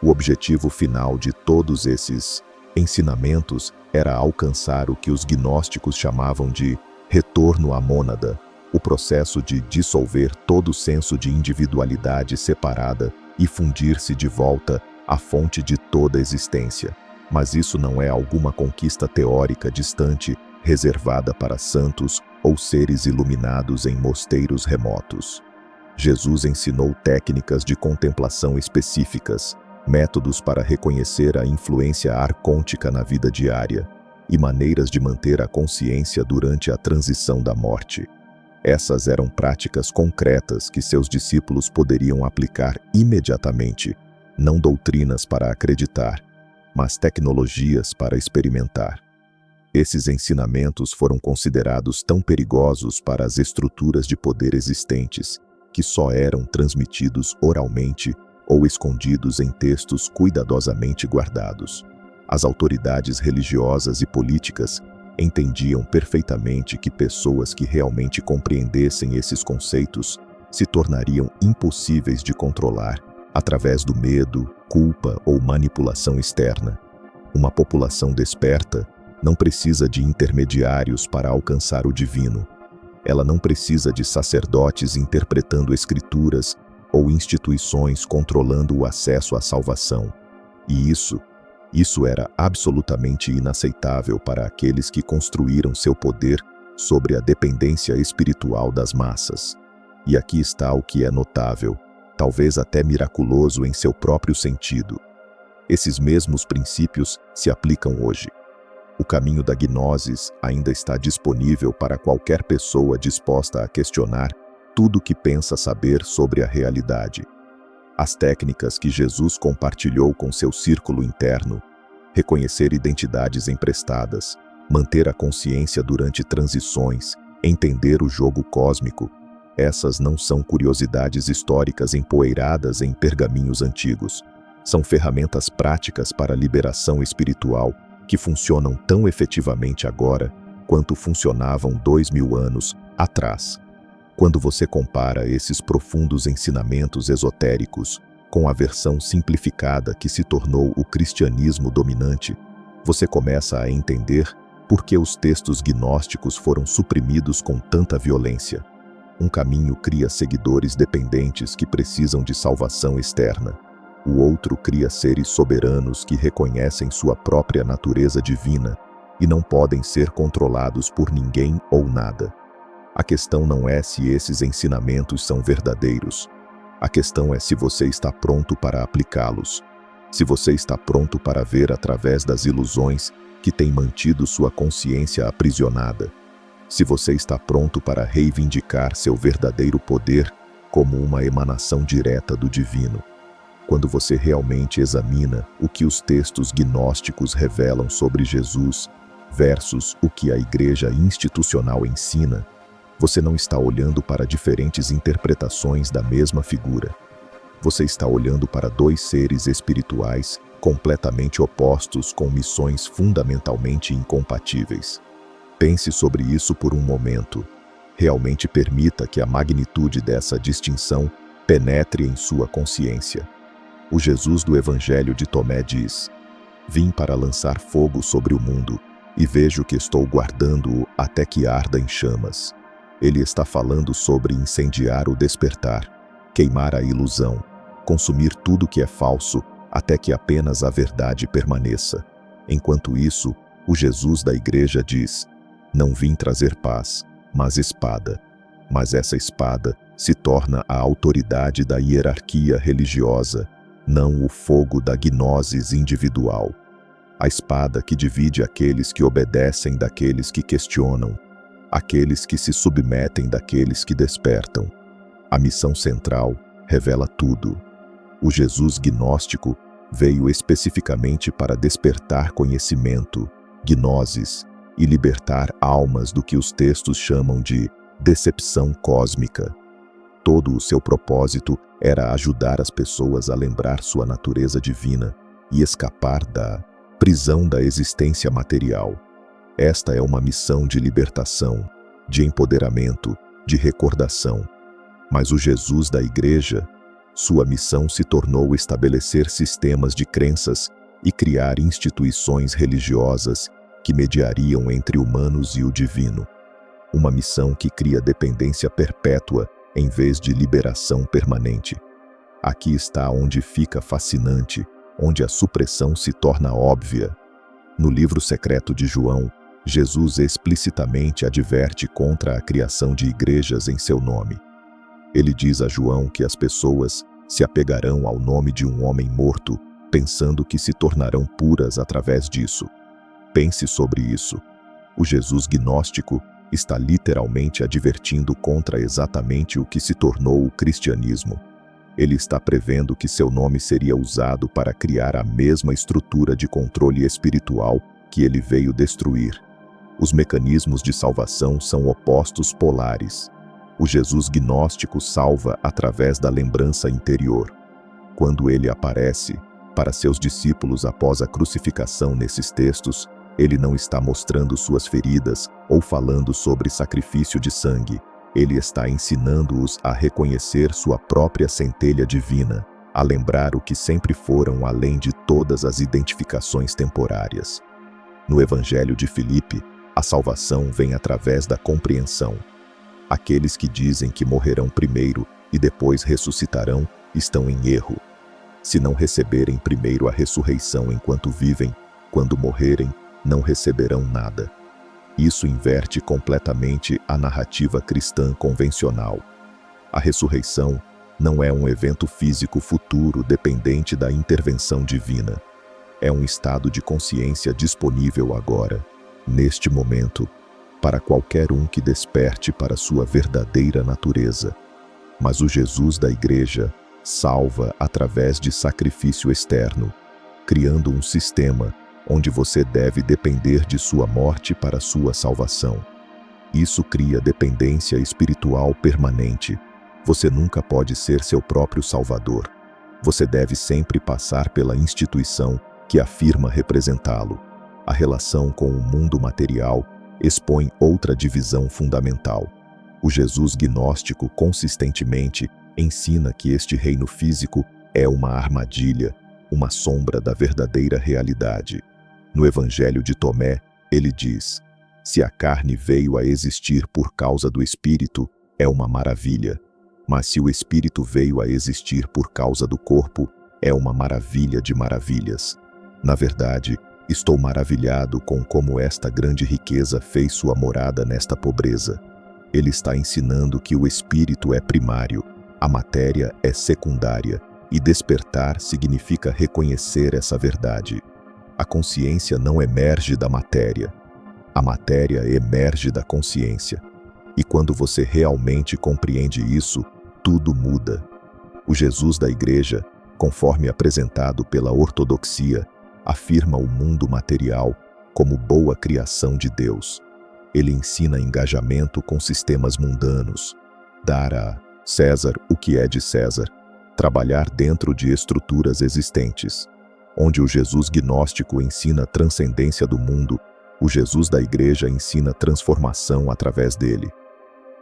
O objetivo final de todos esses ensinamentos era alcançar o que os gnósticos chamavam de retorno à mônada, o processo de dissolver todo senso de individualidade separada e fundir-se de volta à fonte de toda existência. Mas isso não é alguma conquista teórica distante, reservada para santos ou seres iluminados em mosteiros remotos. Jesus ensinou técnicas de contemplação específicas, métodos para reconhecer a influência arcôntica na vida diária e maneiras de manter a consciência durante a transição da morte. Essas eram práticas concretas que seus discípulos poderiam aplicar imediatamente, não doutrinas para acreditar, mas tecnologias para experimentar. Esses ensinamentos foram considerados tão perigosos para as estruturas de poder existentes, que só eram transmitidos oralmente ou escondidos em textos cuidadosamente guardados. As autoridades religiosas e políticas entendiam perfeitamente que pessoas que realmente compreendessem esses conceitos se tornariam impossíveis de controlar através do medo, culpa ou manipulação externa. Uma população desperta não precisa de intermediários para alcançar o divino. Ela não precisa de sacerdotes interpretando escrituras ou instituições controlando o acesso à salvação. E isso era absolutamente inaceitável para aqueles que construíram seu poder sobre a dependência espiritual das massas. E aqui está o que é notável, talvez até miraculoso em seu próprio sentido. Esses mesmos princípios se aplicam hoje. O caminho da gnosis ainda está disponível para qualquer pessoa disposta a questionar tudo o que pensa saber sobre a realidade. As técnicas que Jesus compartilhou com seu círculo interno, reconhecer identidades emprestadas, manter a consciência durante transições, entender o jogo cósmico, essas não são curiosidades históricas empoeiradas em pergaminhos antigos. São ferramentas práticas para a liberação espiritual que funcionam tão efetivamente agora quanto funcionavam 2000 anos atrás. Quando você compara esses profundos ensinamentos esotéricos com a versão simplificada que se tornou o cristianismo dominante, você começa a entender por que os textos gnósticos foram suprimidos com tanta violência. Um caminho cria seguidores dependentes que precisam de salvação externa. O outro cria seres soberanos que reconhecem sua própria natureza divina e não podem ser controlados por ninguém ou nada. A questão não é se esses ensinamentos são verdadeiros. A questão é se você está pronto para aplicá-los. Se você está pronto para ver através das ilusões que têm mantido sua consciência aprisionada. Se você está pronto para reivindicar seu verdadeiro poder como uma emanação direta do divino. Quando você realmente examina o que os textos gnósticos revelam sobre Jesus versus o que a igreja institucional ensina, você não está olhando para diferentes interpretações da mesma figura. Você está olhando para dois seres espirituais completamente opostos com missões fundamentalmente incompatíveis. Pense sobre isso por um momento. Realmente permita que a magnitude dessa distinção penetre em sua consciência. O Jesus do Evangelho de Tomé diz: "Vim para lançar fogo sobre o mundo, e vejo que estou guardando-o até que arda em chamas." Ele está falando sobre incendiar o despertar, queimar a ilusão, consumir tudo que é falso até que apenas a verdade permaneça. Enquanto isso, o Jesus da igreja diz: "Não vim trazer paz, mas espada." Mas essa espada se torna a autoridade da hierarquia religiosa, não o fogo da gnosis individual. A espada que divide aqueles que obedecem daqueles que questionam, aqueles que se submetem daqueles que despertam. A missão central revela tudo. O Jesus gnóstico veio especificamente para despertar conhecimento, gnosis, e libertar almas do que os textos chamam de decepção cósmica. Todo o seu propósito era ajudar as pessoas a lembrar sua natureza divina e escapar da prisão da existência material. Esta é uma missão de libertação, de empoderamento, de recordação. Mas o Jesus da igreja, sua missão se tornou estabelecer sistemas de crenças e criar instituições religiosas que mediariam entre humanos e o divino. Uma missão que cria dependência perpétua em vez de liberação permanente. Aqui está onde fica fascinante, onde a supressão se torna óbvia. No livro secreto de João, Jesus explicitamente adverte contra a criação de igrejas em seu nome. Ele diz a João que as pessoas se apegarão ao nome de um homem morto, pensando que se tornarão puras através disso. Pense sobre isso. O Jesus gnóstico está literalmente advertindo contra exatamente o que se tornou o cristianismo. Ele está prevendo que seu nome seria usado para criar a mesma estrutura de controle espiritual que ele veio destruir. Os mecanismos de salvação são opostos polares. O Jesus gnóstico salva através da lembrança interior. Quando ele aparece para seus discípulos após a crucificação nesses textos, ele não está mostrando suas feridas ou falando sobre sacrifício de sangue. Ele está ensinando-os a reconhecer sua própria centelha divina, a lembrar o que sempre foram além de todas as identificações temporárias. No Evangelho de Filipe, a salvação vem através da compreensão. Aqueles que dizem que morrerão primeiro e depois ressuscitarão estão em erro. Se não receberem primeiro a ressurreição enquanto vivem, quando morrerem, não receberão nada. Isso inverte completamente a narrativa cristã convencional. A ressurreição não é um evento físico futuro dependente da intervenção divina. É um estado de consciência disponível agora, neste momento, para qualquer um que desperte para sua verdadeira natureza. Mas o Jesus da igreja salva através de sacrifício externo, criando um sistema onde você deve depender de sua morte para sua salvação. Isso cria dependência espiritual permanente. Você nunca pode ser seu próprio salvador. Você deve sempre passar pela instituição que afirma representá-lo. A relação com o mundo material expõe outra divisão fundamental. O Jesus gnóstico consistentemente ensina que este reino físico é uma armadilha, uma sombra da verdadeira realidade. No Evangelho de Tomé, ele diz: "Se a carne veio a existir por causa do Espírito, é uma maravilha. Mas se o Espírito veio a existir por causa do corpo, é uma maravilha de maravilhas. Na verdade, estou maravilhado com como esta grande riqueza fez sua morada nesta pobreza." Ele está ensinando que o Espírito é primário, a matéria é secundária, e despertar significa reconhecer essa verdade. A consciência não emerge da matéria. A matéria emerge da consciência. E quando você realmente compreende isso, tudo muda. O Jesus da igreja conforme apresentado pela ortodoxia, afirma o mundo material como boa criação de Deus. Ele ensina engajamento com sistemas mundanos, dar a César o que é de César, trabalhar dentro de estruturas existentes. Onde o Jesus gnóstico ensina transcendência do mundo, o Jesus da Igreja ensina transformação através dele.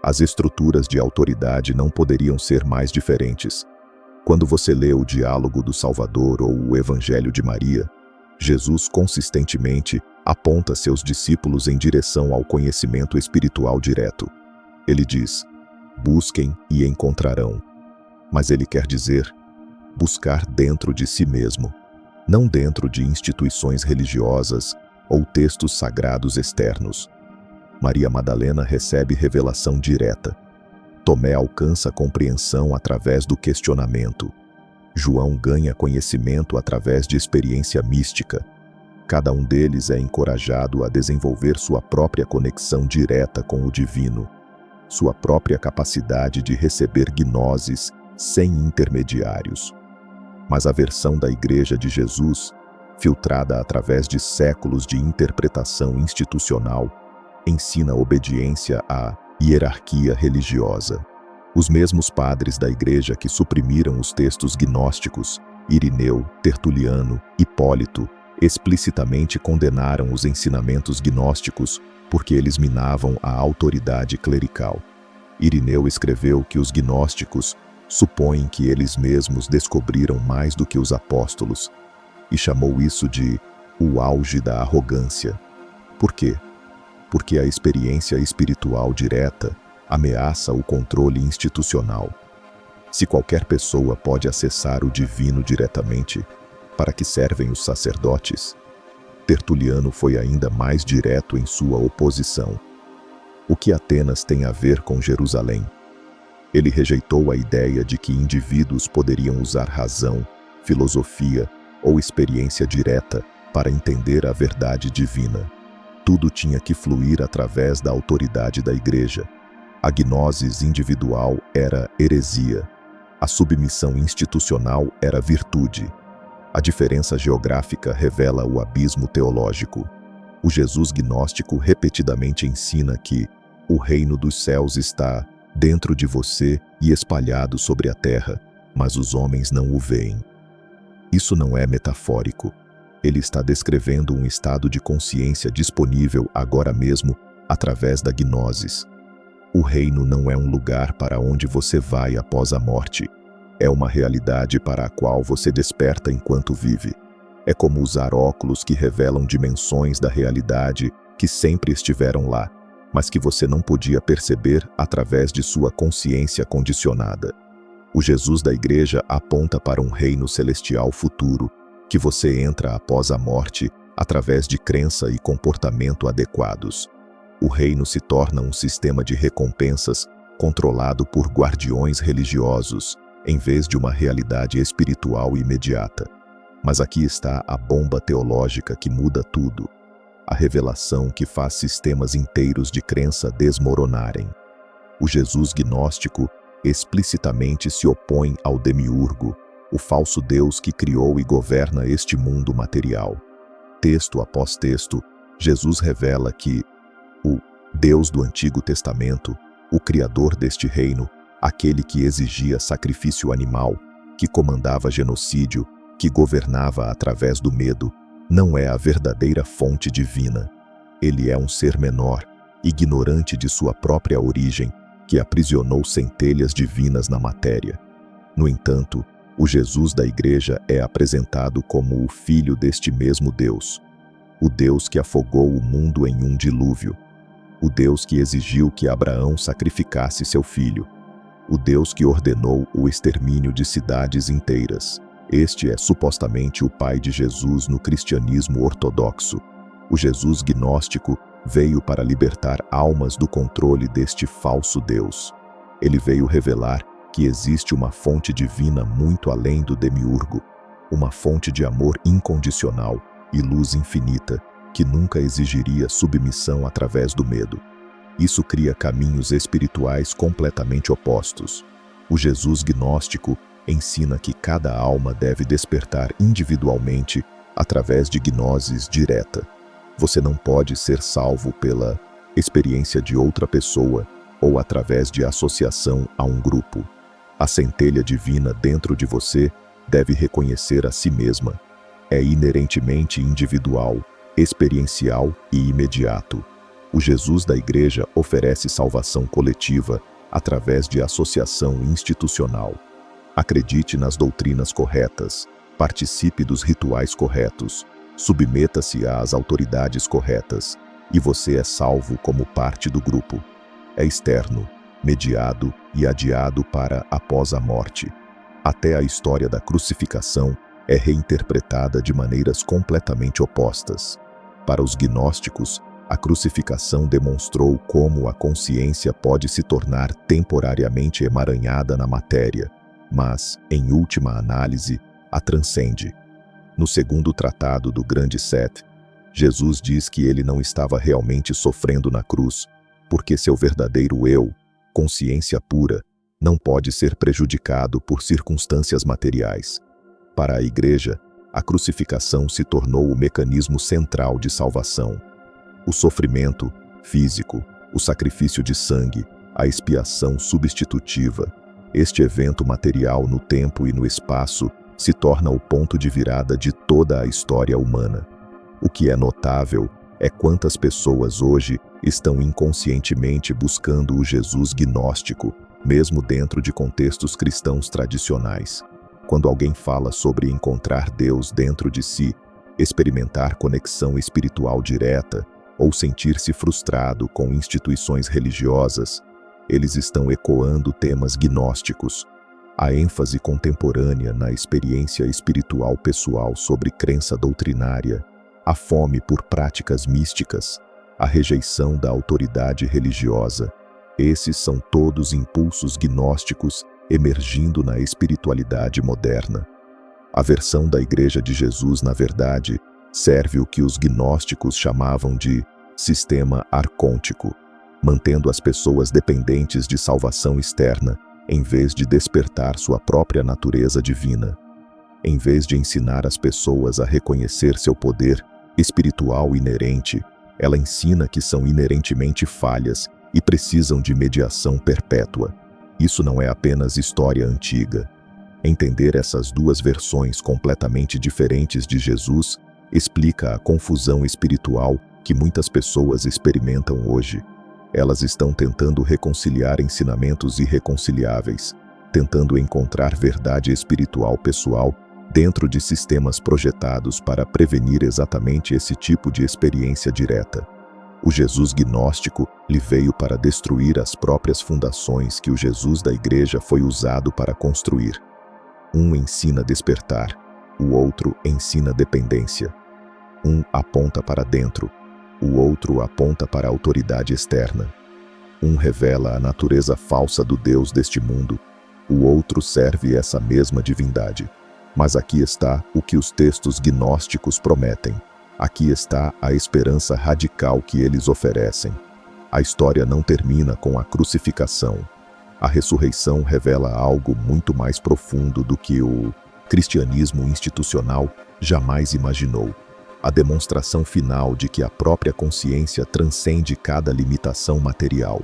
As estruturas de autoridade não poderiam ser mais diferentes. Quando você lê o Diálogo do Salvador ou o Evangelho de Maria, Jesus consistentemente aponta seus discípulos em direção ao conhecimento espiritual direto. Ele diz: busquem e encontrarão. Mas ele quer dizer buscar dentro de si mesmo, não dentro de instituições religiosas ou textos sagrados externos. Maria Madalena recebe revelação direta. Tomé alcança compreensão através do questionamento. João ganha conhecimento através de experiência mística. Cada um deles é encorajado a desenvolver sua própria conexão direta com o divino, sua própria capacidade de receber gnoses sem intermediários. Mas a versão da Igreja de Jesus, filtrada através de séculos de interpretação institucional, ensina obediência à hierarquia religiosa. Os mesmos padres da Igreja que suprimiram os textos gnósticos, Irineu, Tertuliano, Hipólito, explicitamente condenaram os ensinamentos gnósticos porque eles minavam a autoridade clerical. Irineu escreveu que os gnósticos supõem que eles mesmos descobriram mais do que os apóstolos e chamou isso de o auge da arrogância. Por quê? Porque a experiência espiritual direta ameaça o controle institucional. Se qualquer pessoa pode acessar o divino diretamente, para que servem os sacerdotes? Tertuliano foi ainda mais direto em sua oposição. O que Atenas tem a ver com Jerusalém? Ele rejeitou a ideia de que indivíduos poderiam usar razão, filosofia ou experiência direta para entender a verdade divina. Tudo tinha que fluir através da autoridade da Igreja. A gnosis individual era heresia. A submissão institucional era virtude. A diferença geográfica revela o abismo teológico. O Jesus gnóstico repetidamente ensina que o reino dos céus está dentro de você e espalhado sobre a terra, mas os homens não o veem. Isso não é metafórico. Ele está descrevendo um estado de consciência disponível agora mesmo através da gnosis. O reino não é um lugar para onde você vai após a morte. É uma realidade para a qual você desperta enquanto vive. É como usar óculos que revelam dimensões da realidade que sempre estiveram lá, mas que você não podia perceber através de sua consciência condicionada. O Jesus da Igreja aponta para um reino celestial futuro, que você entra após a morte através de crença e comportamento adequados. O reino se torna um sistema de recompensas controlado por guardiões religiosos, em vez de uma realidade espiritual imediata. Mas aqui está a bomba teológica que muda tudo. A revelação que faz sistemas inteiros de crença desmoronarem. O Jesus gnóstico explicitamente se opõe ao demiurgo, o falso Deus que criou e governa este mundo material. Texto após texto, Jesus revela que o Deus do Antigo Testamento, o Criador deste reino, aquele que exigia sacrifício animal, que comandava genocídio, que governava através do medo, não é a verdadeira fonte divina. Ele é um ser menor, ignorante de sua própria origem, que aprisionou centelhas divinas na matéria. No entanto, o Jesus da Igreja é apresentado como o filho deste mesmo Deus, o Deus que afogou o mundo em um dilúvio, o Deus que exigiu que Abraão sacrificasse seu filho, o Deus que ordenou o extermínio de cidades inteiras. Este é supostamente o pai de Jesus no cristianismo ortodoxo. O Jesus gnóstico veio para libertar almas do controle deste falso Deus. Ele veio revelar que existe uma fonte divina muito além do demiurgo, uma fonte de amor incondicional e luz infinita, que nunca exigiria submissão através do medo. Isso cria caminhos espirituais completamente opostos. O Jesus gnóstico Ensina que cada alma deve despertar individualmente através de gnoses direta. Você não pode ser salvo pela experiência de outra pessoa ou através de associação a um grupo. A centelha divina dentro de você deve reconhecer a si mesma. É inerentemente individual, experiencial e imediato. O Jesus da Igreja oferece salvação coletiva através de associação institucional. Acredite nas doutrinas corretas, participe dos rituais corretos, submeta-se às autoridades corretas, e você é salvo como parte do grupo. É externo, mediado e adiado para após a morte. Até a história da crucificação é reinterpretada de maneiras completamente opostas. Para os gnósticos, a crucificação demonstrou como a consciência pode se tornar temporariamente emaranhada na matéria, mas, em última análise, a transcende. No segundo tratado do Grande Sete, Jesus diz que ele não estava realmente sofrendo na cruz, porque seu verdadeiro eu, consciência pura, não pode ser prejudicado por circunstâncias materiais. Para a Igreja, a crucificação se tornou o mecanismo central de salvação. O sofrimento físico, o sacrifício de sangue, a expiação substitutiva, este evento material no tempo e no espaço se torna o ponto de virada de toda a história humana. O que é notável é quantas pessoas hoje estão inconscientemente buscando o Jesus gnóstico, mesmo dentro de contextos cristãos tradicionais. Quando alguém fala sobre encontrar Deus dentro de si, experimentar conexão espiritual direta ou sentir-se frustrado com instituições religiosas, eles estão ecoando temas gnósticos. A ênfase contemporânea na experiência espiritual pessoal sobre crença doutrinária, a fome por práticas místicas, a rejeição da autoridade religiosa, esses são todos impulsos gnósticos emergindo na espiritualidade moderna. A versão da Igreja de Jesus, na verdade, serve o que os gnósticos chamavam de sistema arcôntico, mantendo as pessoas dependentes de salvação externa, em vez de despertar sua própria natureza divina. Em vez de ensinar as pessoas a reconhecer seu poder espiritual inerente, ela ensina que são inerentemente falhas e precisam de mediação perpétua. Isso não é apenas história antiga. Entender essas duas versões completamente diferentes de Jesus explica a confusão espiritual que muitas pessoas experimentam hoje. Elas estão tentando reconciliar ensinamentos irreconciliáveis, tentando encontrar verdade espiritual pessoal dentro de sistemas projetados para prevenir exatamente esse tipo de experiência direta. O Jesus gnóstico lhe veio para destruir as próprias fundações que o Jesus da Igreja foi usado para construir. Um ensina despertar, o outro ensina dependência. Um aponta para dentro, o outro aponta para a autoridade externa. Um revela a natureza falsa do Deus deste mundo, o outro serve essa mesma divindade. Mas aqui está o que os textos gnósticos prometem. Aqui está a esperança radical que eles oferecem. A história não termina com a crucificação. A ressurreição revela algo muito mais profundo do que o cristianismo institucional jamais imaginou. A demonstração final de que a própria consciência transcende cada limitação material.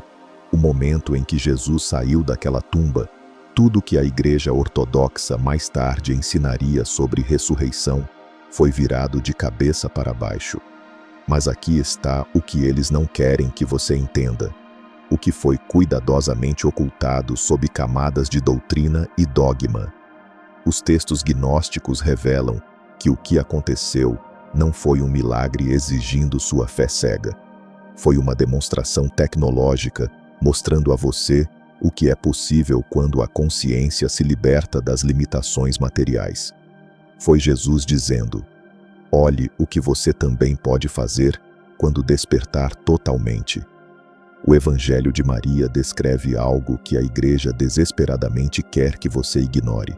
O momento em que Jesus saiu daquela tumba, tudo que a Igreja Ortodoxa mais tarde ensinaria sobre ressurreição foi virado de cabeça para baixo. Mas aqui está o que eles não querem que você entenda. O que foi cuidadosamente ocultado sob camadas de doutrina e dogma. Os textos gnósticos revelam que o que aconteceu não foi um milagre exigindo sua fé cega. Foi uma demonstração tecnológica mostrando a você o que é possível quando a consciência se liberta das limitações materiais. Foi Jesus dizendo: olhe o que você também pode fazer quando despertar totalmente. O Evangelho de Maria descreve algo que a Igreja desesperadamente quer que você ignore.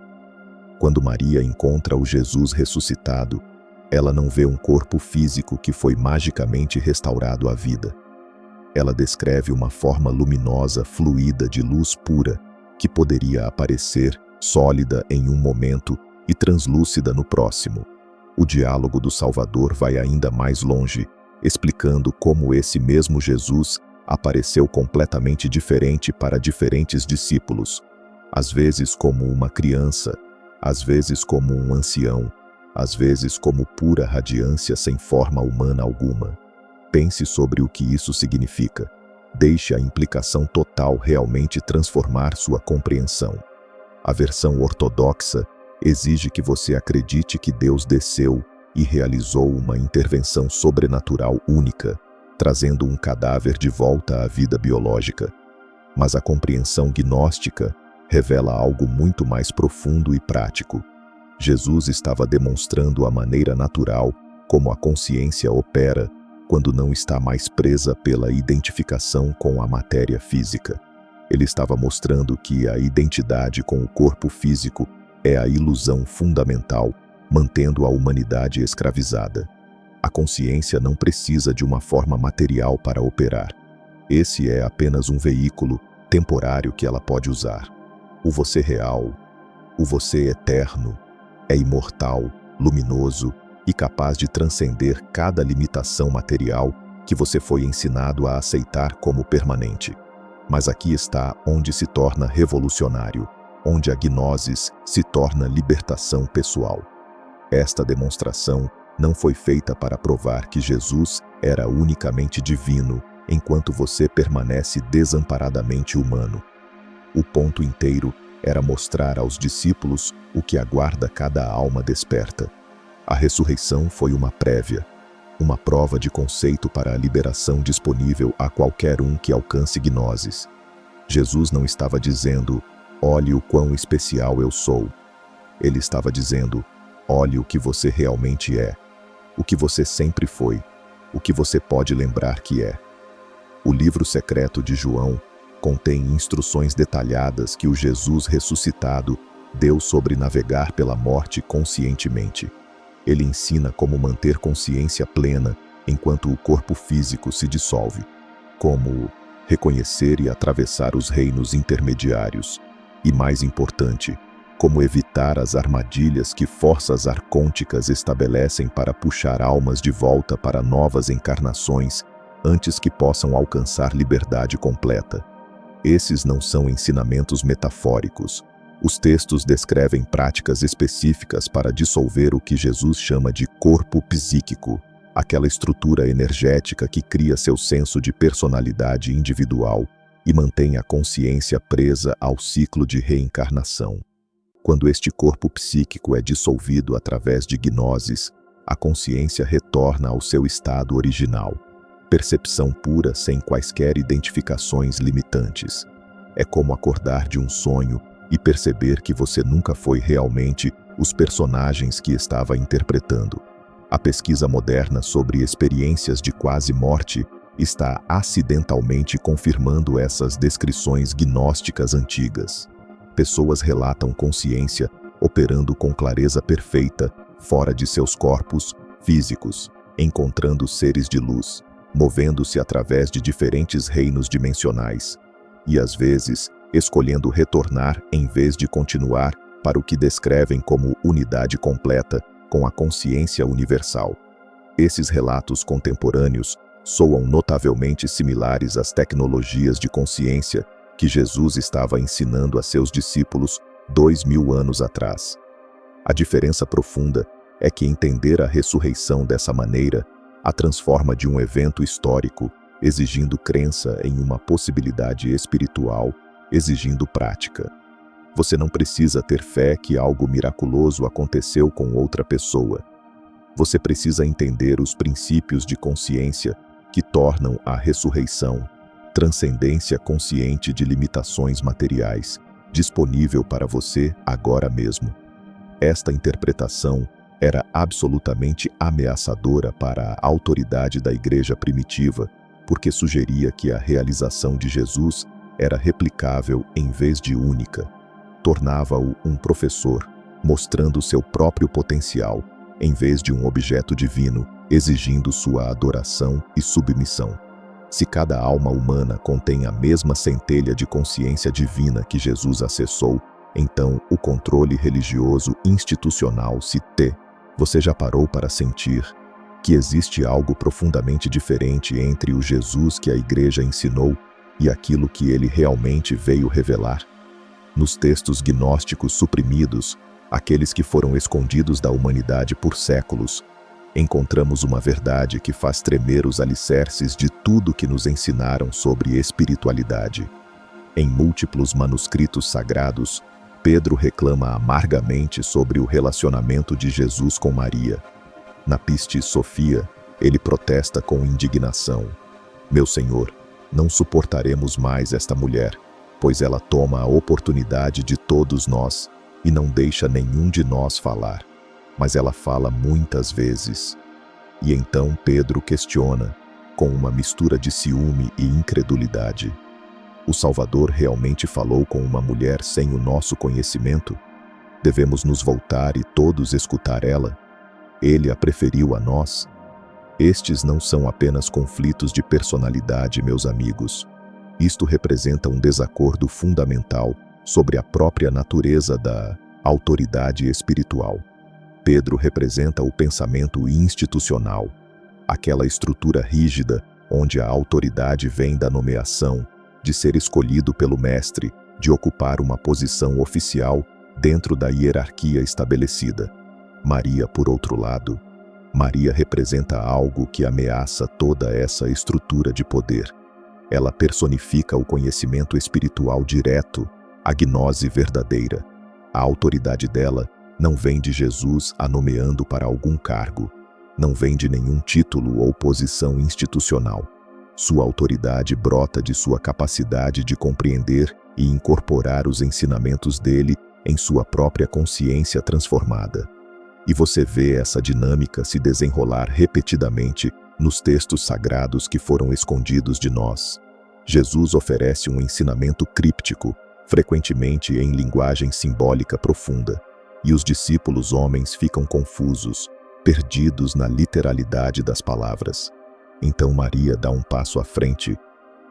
Quando Maria encontra o Jesus ressuscitado, ela não vê um corpo físico que foi magicamente restaurado à vida. Ela descreve uma forma luminosa, fluida de luz pura, que poderia aparecer sólida em um momento e translúcida no próximo. O diálogo do Salvador vai ainda mais longe, explicando como esse mesmo Jesus apareceu completamente diferente para diferentes discípulos, às vezes como uma criança, às vezes como um ancião, às vezes como pura radiância sem forma humana alguma. Pense sobre o que isso significa. Deixe a implicação total realmente transformar sua compreensão. A versão ortodoxa exige que você acredite que Deus desceu e realizou uma intervenção sobrenatural única, trazendo um cadáver de volta à vida biológica. Mas a compreensão gnóstica revela algo muito mais profundo e prático. Jesus estava demonstrando a maneira natural como a consciência opera quando não está mais presa pela identificação com a matéria física. Ele estava mostrando que a identidade com o corpo físico é a ilusão fundamental, mantendo a humanidade escravizada. A consciência não precisa de uma forma material para operar. Esse é apenas um veículo temporário que ela pode usar. O você real, o você eterno, é imortal, luminoso e capaz de transcender cada limitação material que você foi ensinado a aceitar como permanente. Mas aqui está onde se torna revolucionário, onde a gnosis se torna libertação pessoal. Esta demonstração não foi feita para provar que Jesus era unicamente divino, enquanto você permanece desamparadamente humano. O ponto inteiro era mostrar aos discípulos o que aguarda cada alma desperta. A ressurreição foi uma prévia, uma prova de conceito para a liberação disponível a qualquer um que alcance gnosis. Jesus não estava dizendo, olhe o quão especial eu sou. Ele estava dizendo, olhe o que você realmente é, o que você sempre foi, o que você pode lembrar que é. O livro secreto de João contém instruções detalhadas que o Jesus ressuscitado deu sobre navegar pela morte conscientemente. Ele ensina como manter consciência plena enquanto o corpo físico se dissolve, como reconhecer e atravessar os reinos intermediários, e mais importante, como evitar as armadilhas que forças arcônticas estabelecem para puxar almas de volta para novas encarnações antes que possam alcançar liberdade completa. Esses não são ensinamentos metafóricos. Os textos descrevem práticas específicas para dissolver o que Jesus chama de corpo psíquico, aquela estrutura energética que cria seu senso de personalidade individual e mantém a consciência presa ao ciclo de reencarnação. Quando este corpo psíquico é dissolvido através de gnosis, a consciência retorna ao seu estado original, percepção pura sem quaisquer identificações limitantes. É como acordar de um sonho e perceber que você nunca foi realmente os personagens que estava interpretando. A pesquisa moderna sobre experiências de quase morte está acidentalmente confirmando essas descrições gnósticas antigas. Pessoas relatam consciência operando com clareza perfeita fora de seus corpos físicos, encontrando seres de luz, movendo-se através de diferentes reinos dimensionais, e às vezes escolhendo retornar em vez de continuar para o que descrevem como unidade completa com a consciência universal. Esses relatos contemporâneos soam notavelmente similares às tecnologias de consciência que Jesus estava ensinando a seus discípulos 2000 anos atrás. A diferença profunda é que entender a ressurreição dessa maneira a transforma de um evento histórico, exigindo crença em uma possibilidade espiritual, exigindo prática. Você não precisa ter fé que algo miraculoso aconteceu com outra pessoa. Você precisa entender os princípios de consciência que tornam a ressurreição, transcendência consciente de limitações materiais, disponível para você agora mesmo. Esta interpretação era absolutamente ameaçadora para a autoridade da igreja primitiva, porque sugeria que a realização de Jesus era replicável em vez de única. Tornava-o um professor, mostrando seu próprio potencial, em vez de um objeto divino, exigindo sua adoração e submissão. Se cada alma humana contém a mesma centelha de consciência divina que Jesus acessou, Então, o controle religioso institucional se te. Você já parou para sentir que existe algo profundamente diferente entre o Jesus que a Igreja ensinou e aquilo que ele realmente veio revelar? Nos textos gnósticos suprimidos, aqueles que foram escondidos da humanidade por séculos, encontramos uma verdade que faz tremer os alicerces de tudo que nos ensinaram sobre espiritualidade. Em múltiplos manuscritos sagrados, Pedro reclama amargamente sobre o relacionamento de Jesus com Maria. Na Pistis Sophia, ele protesta com indignação: Meu Senhor, não suportaremos mais esta mulher, pois ela toma a oportunidade de todos nós e não deixa nenhum de nós falar. Mas ela fala muitas vezes. E então Pedro questiona, com uma mistura de ciúme e incredulidade: O Salvador realmente falou com uma mulher sem o nosso conhecimento? Devemos nos voltar e todos escutar ela? Ele a preferiu a nós? Estes não são apenas conflitos de personalidade, meus amigos. Isto representa um desacordo fundamental sobre a própria natureza da autoridade espiritual. Pedro representa o pensamento institucional, aquela estrutura rígida onde a autoridade vem da nomeação, de ser escolhido pelo mestre, de ocupar uma posição oficial dentro da hierarquia estabelecida. Maria, por outro lado, Maria representa algo que ameaça toda essa estrutura de poder. Ela personifica o conhecimento espiritual direto, a gnose verdadeira. A autoridade dela não vem de Jesus a nomeando para algum cargo, não vem de nenhum título ou posição institucional. Sua autoridade brota de sua capacidade de compreender e incorporar os ensinamentos dele em sua própria consciência transformada. E você vê essa dinâmica se desenrolar repetidamente nos textos sagrados que foram escondidos de nós. Jesus oferece um ensinamento críptico, frequentemente em linguagem simbólica profunda, e os discípulos homens ficam confusos, perdidos na literalidade das palavras. Então Maria dá um passo à frente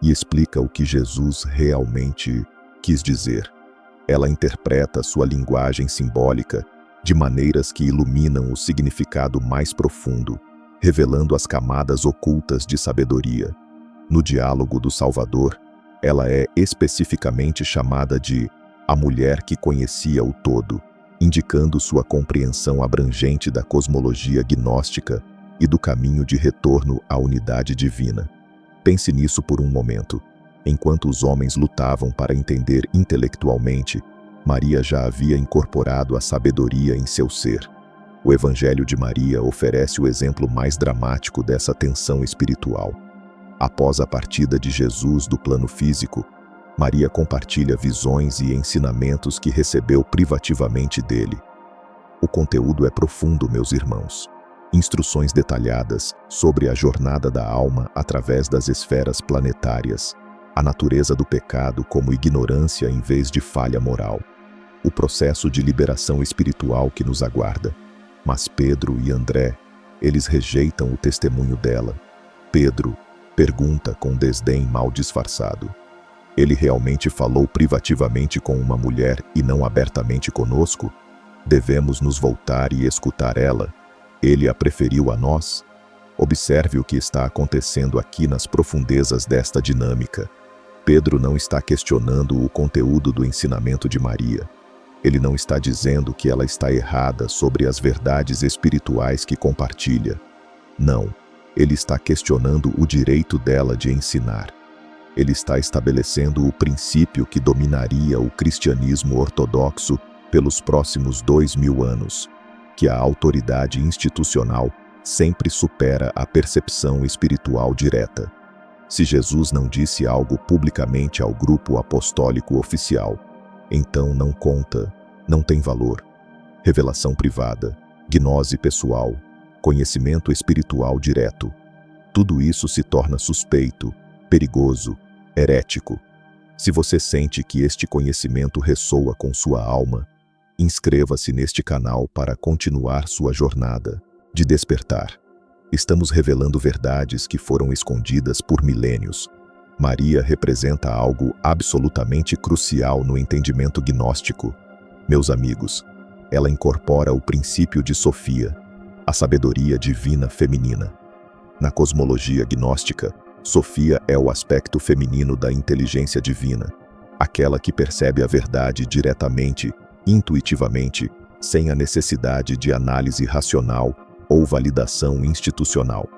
e explica o que Jesus realmente quis dizer. Ela interpreta sua linguagem simbólica de maneiras que iluminam o significado mais profundo, revelando as camadas ocultas de sabedoria. No diálogo do Salvador, ela é especificamente chamada de a mulher que conhecia o todo, indicando sua compreensão abrangente da cosmologia gnóstica e do caminho de retorno à unidade divina. Pense nisso por um momento. Enquanto os homens lutavam para entender intelectualmente, Maria já havia incorporado a sabedoria em seu ser. O Evangelho de Maria oferece o exemplo mais dramático dessa tensão espiritual. Após a partida de Jesus do plano físico, Maria compartilha visões e ensinamentos que recebeu privativamente dele. O conteúdo é profundo, meus irmãos. Instruções detalhadas sobre a jornada da alma através das esferas planetárias, a natureza do pecado como ignorância em vez de falha moral, o processo de liberação espiritual que nos aguarda. Mas Pedro e André, eles rejeitam o testemunho dela. Pedro pergunta com desdém mal disfarçado: Ele realmente falou privativamente com uma mulher e não abertamente conosco? Devemos nos voltar e escutar ela? Ele a preferiu a nós? Observe o que está acontecendo aqui nas profundezas desta dinâmica. Pedro não está questionando o conteúdo do ensinamento de Maria. Ele não está dizendo que ela está errada sobre as verdades espirituais que compartilha. Não, ele está questionando o direito dela de ensinar. Ele está estabelecendo o princípio que dominaria o cristianismo ortodoxo pelos próximos 2000 anos, que a autoridade institucional sempre supera a percepção espiritual direta. Se Jesus não disse algo publicamente ao grupo apostólico oficial, então não conta, não tem valor. Revelação privada, gnose pessoal, conhecimento espiritual direto. Tudo isso se torna suspeito, perigoso, herético. Se você sente que este conhecimento ressoa com sua alma, inscreva-se neste canal para continuar sua jornada de despertar. Estamos revelando verdades que foram escondidas por milênios. Maria representa algo absolutamente crucial no entendimento gnóstico. Meus amigos, ela incorpora o princípio de Sofia, a sabedoria divina feminina. Na cosmologia gnóstica, Sofia é o aspecto feminino da inteligência divina, aquela que percebe a verdade diretamente, intuitivamente, sem a necessidade de análise racional ou validação institucional.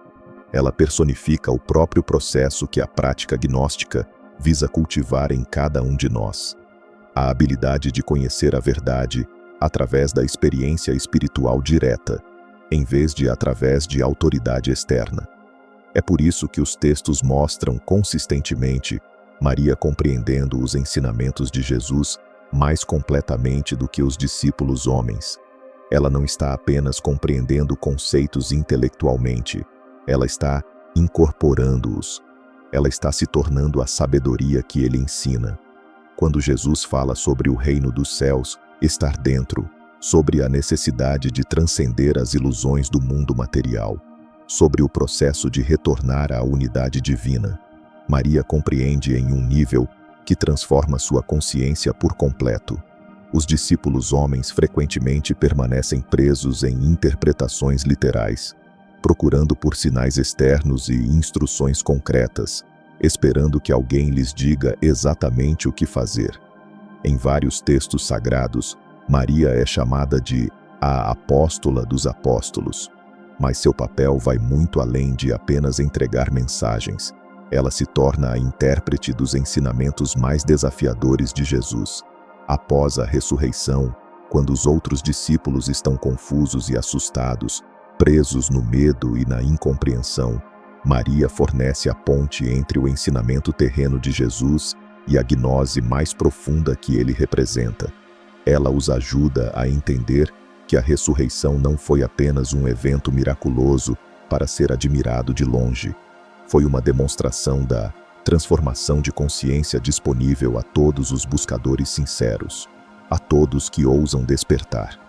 Ela personifica o próprio processo que a prática gnóstica visa cultivar em cada um de nós. A habilidade de conhecer a verdade através da experiência espiritual direta, em vez de através de autoridade externa. É por isso que os textos mostram consistentemente Maria compreendendo os ensinamentos de Jesus mais completamente do que os discípulos homens. Ela não está apenas compreendendo conceitos intelectualmente, ela está incorporando-os. Ela está se tornando a sabedoria que ele ensina. Quando Jesus fala sobre o reino dos céus, estar dentro, sobre a necessidade de transcender as ilusões do mundo material, sobre o processo de retornar à unidade divina, Maria compreende em um nível que transforma sua consciência por completo. Os discípulos homens frequentemente permanecem presos em interpretações literais, procurando por sinais externos e instruções concretas, esperando que alguém lhes diga exatamente o que fazer. Em vários textos sagrados, Maria é chamada de a apóstola dos apóstolos, mas seu papel vai muito além de apenas entregar mensagens. Ela se torna a intérprete dos ensinamentos mais desafiadores de Jesus. Após a ressurreição, quando os outros discípulos estão confusos e assustados, presos no medo e na incompreensão, Maria fornece a ponte entre o ensinamento terreno de Jesus e a gnose mais profunda que ele representa. Ela os ajuda a entender que a ressurreição não foi apenas um evento miraculoso para ser admirado de longe. Foi uma demonstração da transformação de consciência disponível a todos os buscadores sinceros, a todos que ousam despertar.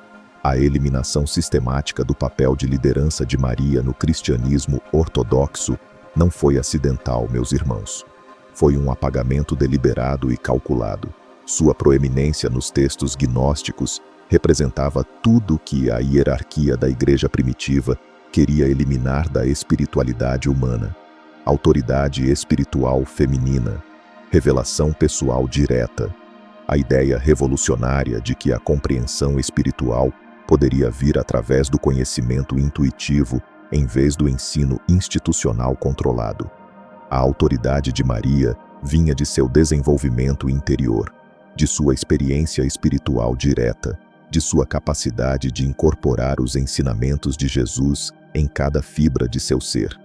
A eliminação sistemática do papel de liderança de Maria no cristianismo ortodoxo não foi acidental, meus irmãos. Foi um apagamento deliberado e calculado. Sua proeminência nos textos gnósticos representava tudo que a hierarquia da igreja primitiva queria eliminar da espiritualidade humana. Autoridade espiritual feminina, revelação pessoal direta, a ideia revolucionária de que a compreensão espiritual poderia vir através do conhecimento intuitivo em vez do ensino institucional controlado. A autoridade de Maria vinha de seu desenvolvimento interior, de sua experiência espiritual direta, de sua capacidade de incorporar os ensinamentos de Jesus em cada fibra de seu ser.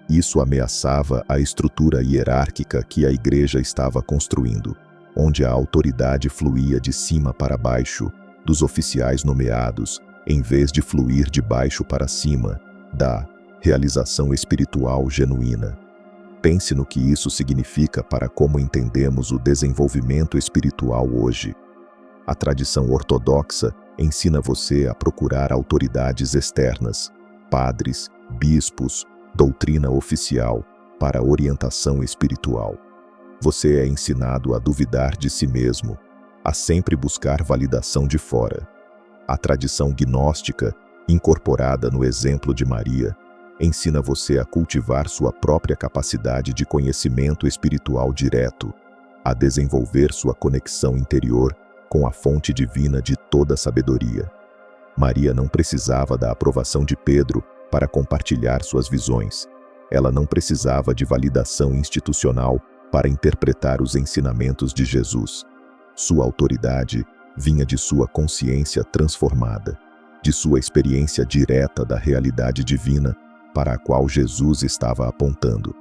Isso ameaçava a estrutura hierárquica que a igreja estava construindo, onde a autoridade fluía de cima para baixo, dos oficiais nomeados, em vez de fluir de baixo para cima, da realização espiritual genuína. Pense no que isso significa para como entendemos o desenvolvimento espiritual hoje. A tradição ortodoxa ensina você a procurar autoridades externas, padres, bispos, doutrina oficial, para orientação espiritual. Você é ensinado a duvidar de si mesmo, a sempre buscar validação de fora. A tradição gnóstica, incorporada no exemplo de Maria, ensina você a cultivar sua própria capacidade de conhecimento espiritual direto, a desenvolver sua conexão interior com a fonte divina de toda sabedoria. Maria não precisava da aprovação de Pedro para compartilhar suas visões. Ela não precisava de validação institucional para interpretar os ensinamentos de Jesus. Sua autoridade vinha de sua consciência transformada, de sua experiência direta da realidade divina para a qual Jesus estava apontando.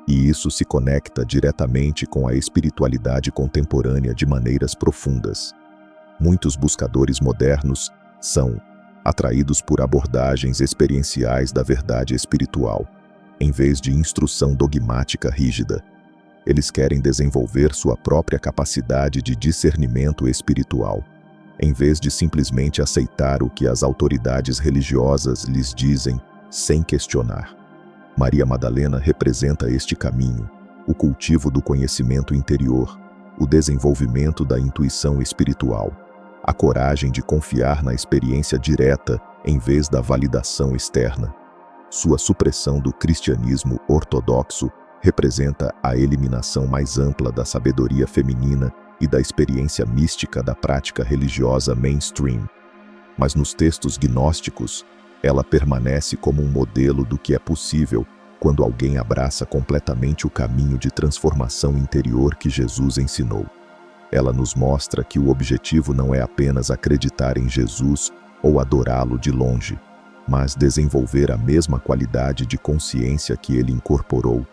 E isso se conecta diretamente com a espiritualidade contemporânea de maneiras profundas. Muitos buscadores modernos são atraídos por abordagens experienciais da verdade espiritual, em vez de instrução dogmática rígida. Eles querem desenvolver sua própria capacidade de discernimento espiritual, em vez de simplesmente aceitar o que as autoridades religiosas lhes dizem sem questionar. Maria Madalena representa este caminho, o cultivo do conhecimento interior, o desenvolvimento da intuição espiritual, a coragem de confiar na experiência direta em vez da validação externa. Sua supressão do cristianismo ortodoxo representa a eliminação mais ampla da sabedoria feminina e da experiência mística da prática religiosa mainstream. Mas nos textos gnósticos, ela permanece como um modelo do que é possível quando alguém abraça completamente o caminho de transformação interior que Jesus ensinou. Ela nos mostra que o objetivo não é apenas acreditar em Jesus ou adorá-lo de longe, mas desenvolver a mesma qualidade de consciência que ele incorporou,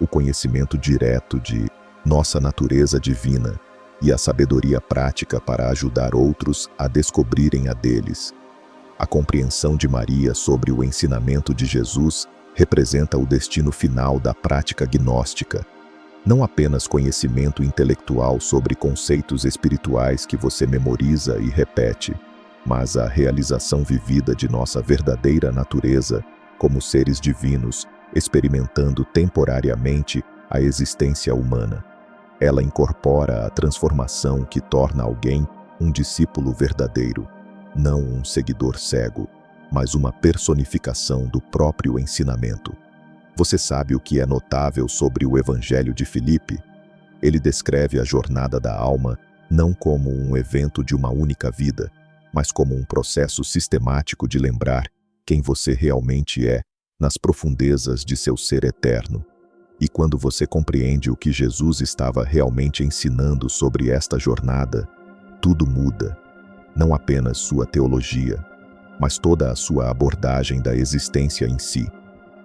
o conhecimento direto de nossa natureza divina e a sabedoria prática para ajudar outros a descobrirem a deles. A compreensão de Maria sobre o ensinamento de Jesus representa o destino final da prática gnóstica. Não apenas conhecimento intelectual sobre conceitos espirituais que você memoriza e repete, mas a realização vivida de nossa verdadeira natureza como seres divinos, experimentando temporariamente a existência humana. Ela incorpora a transformação que torna alguém um discípulo verdadeiro, não um seguidor cego, mas uma personificação do próprio ensinamento. Você sabe o que é notável sobre o Evangelho de Filipe? Ele descreve a jornada da alma não como um evento de uma única vida, mas como um processo sistemático de lembrar quem você realmente é nas profundezas de seu ser eterno. E quando você compreende o que Jesus estava realmente ensinando sobre esta jornada, tudo muda. Não apenas sua teologia, mas toda a sua abordagem da existência em si.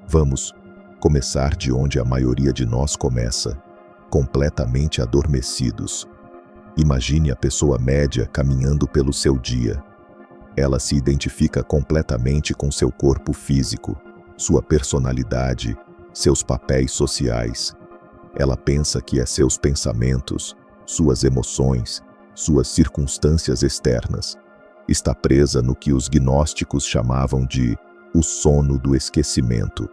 Vamos começar de onde a maioria de nós começa, completamente adormecidos. Imagine a pessoa média caminhando pelo seu dia. Ela se identifica completamente com seu corpo físico, sua personalidade, seus papéis sociais. Ela pensa que é seus pensamentos, suas emoções, suas circunstâncias externas. Está presa no que os gnósticos chamavam de o sono do esquecimento,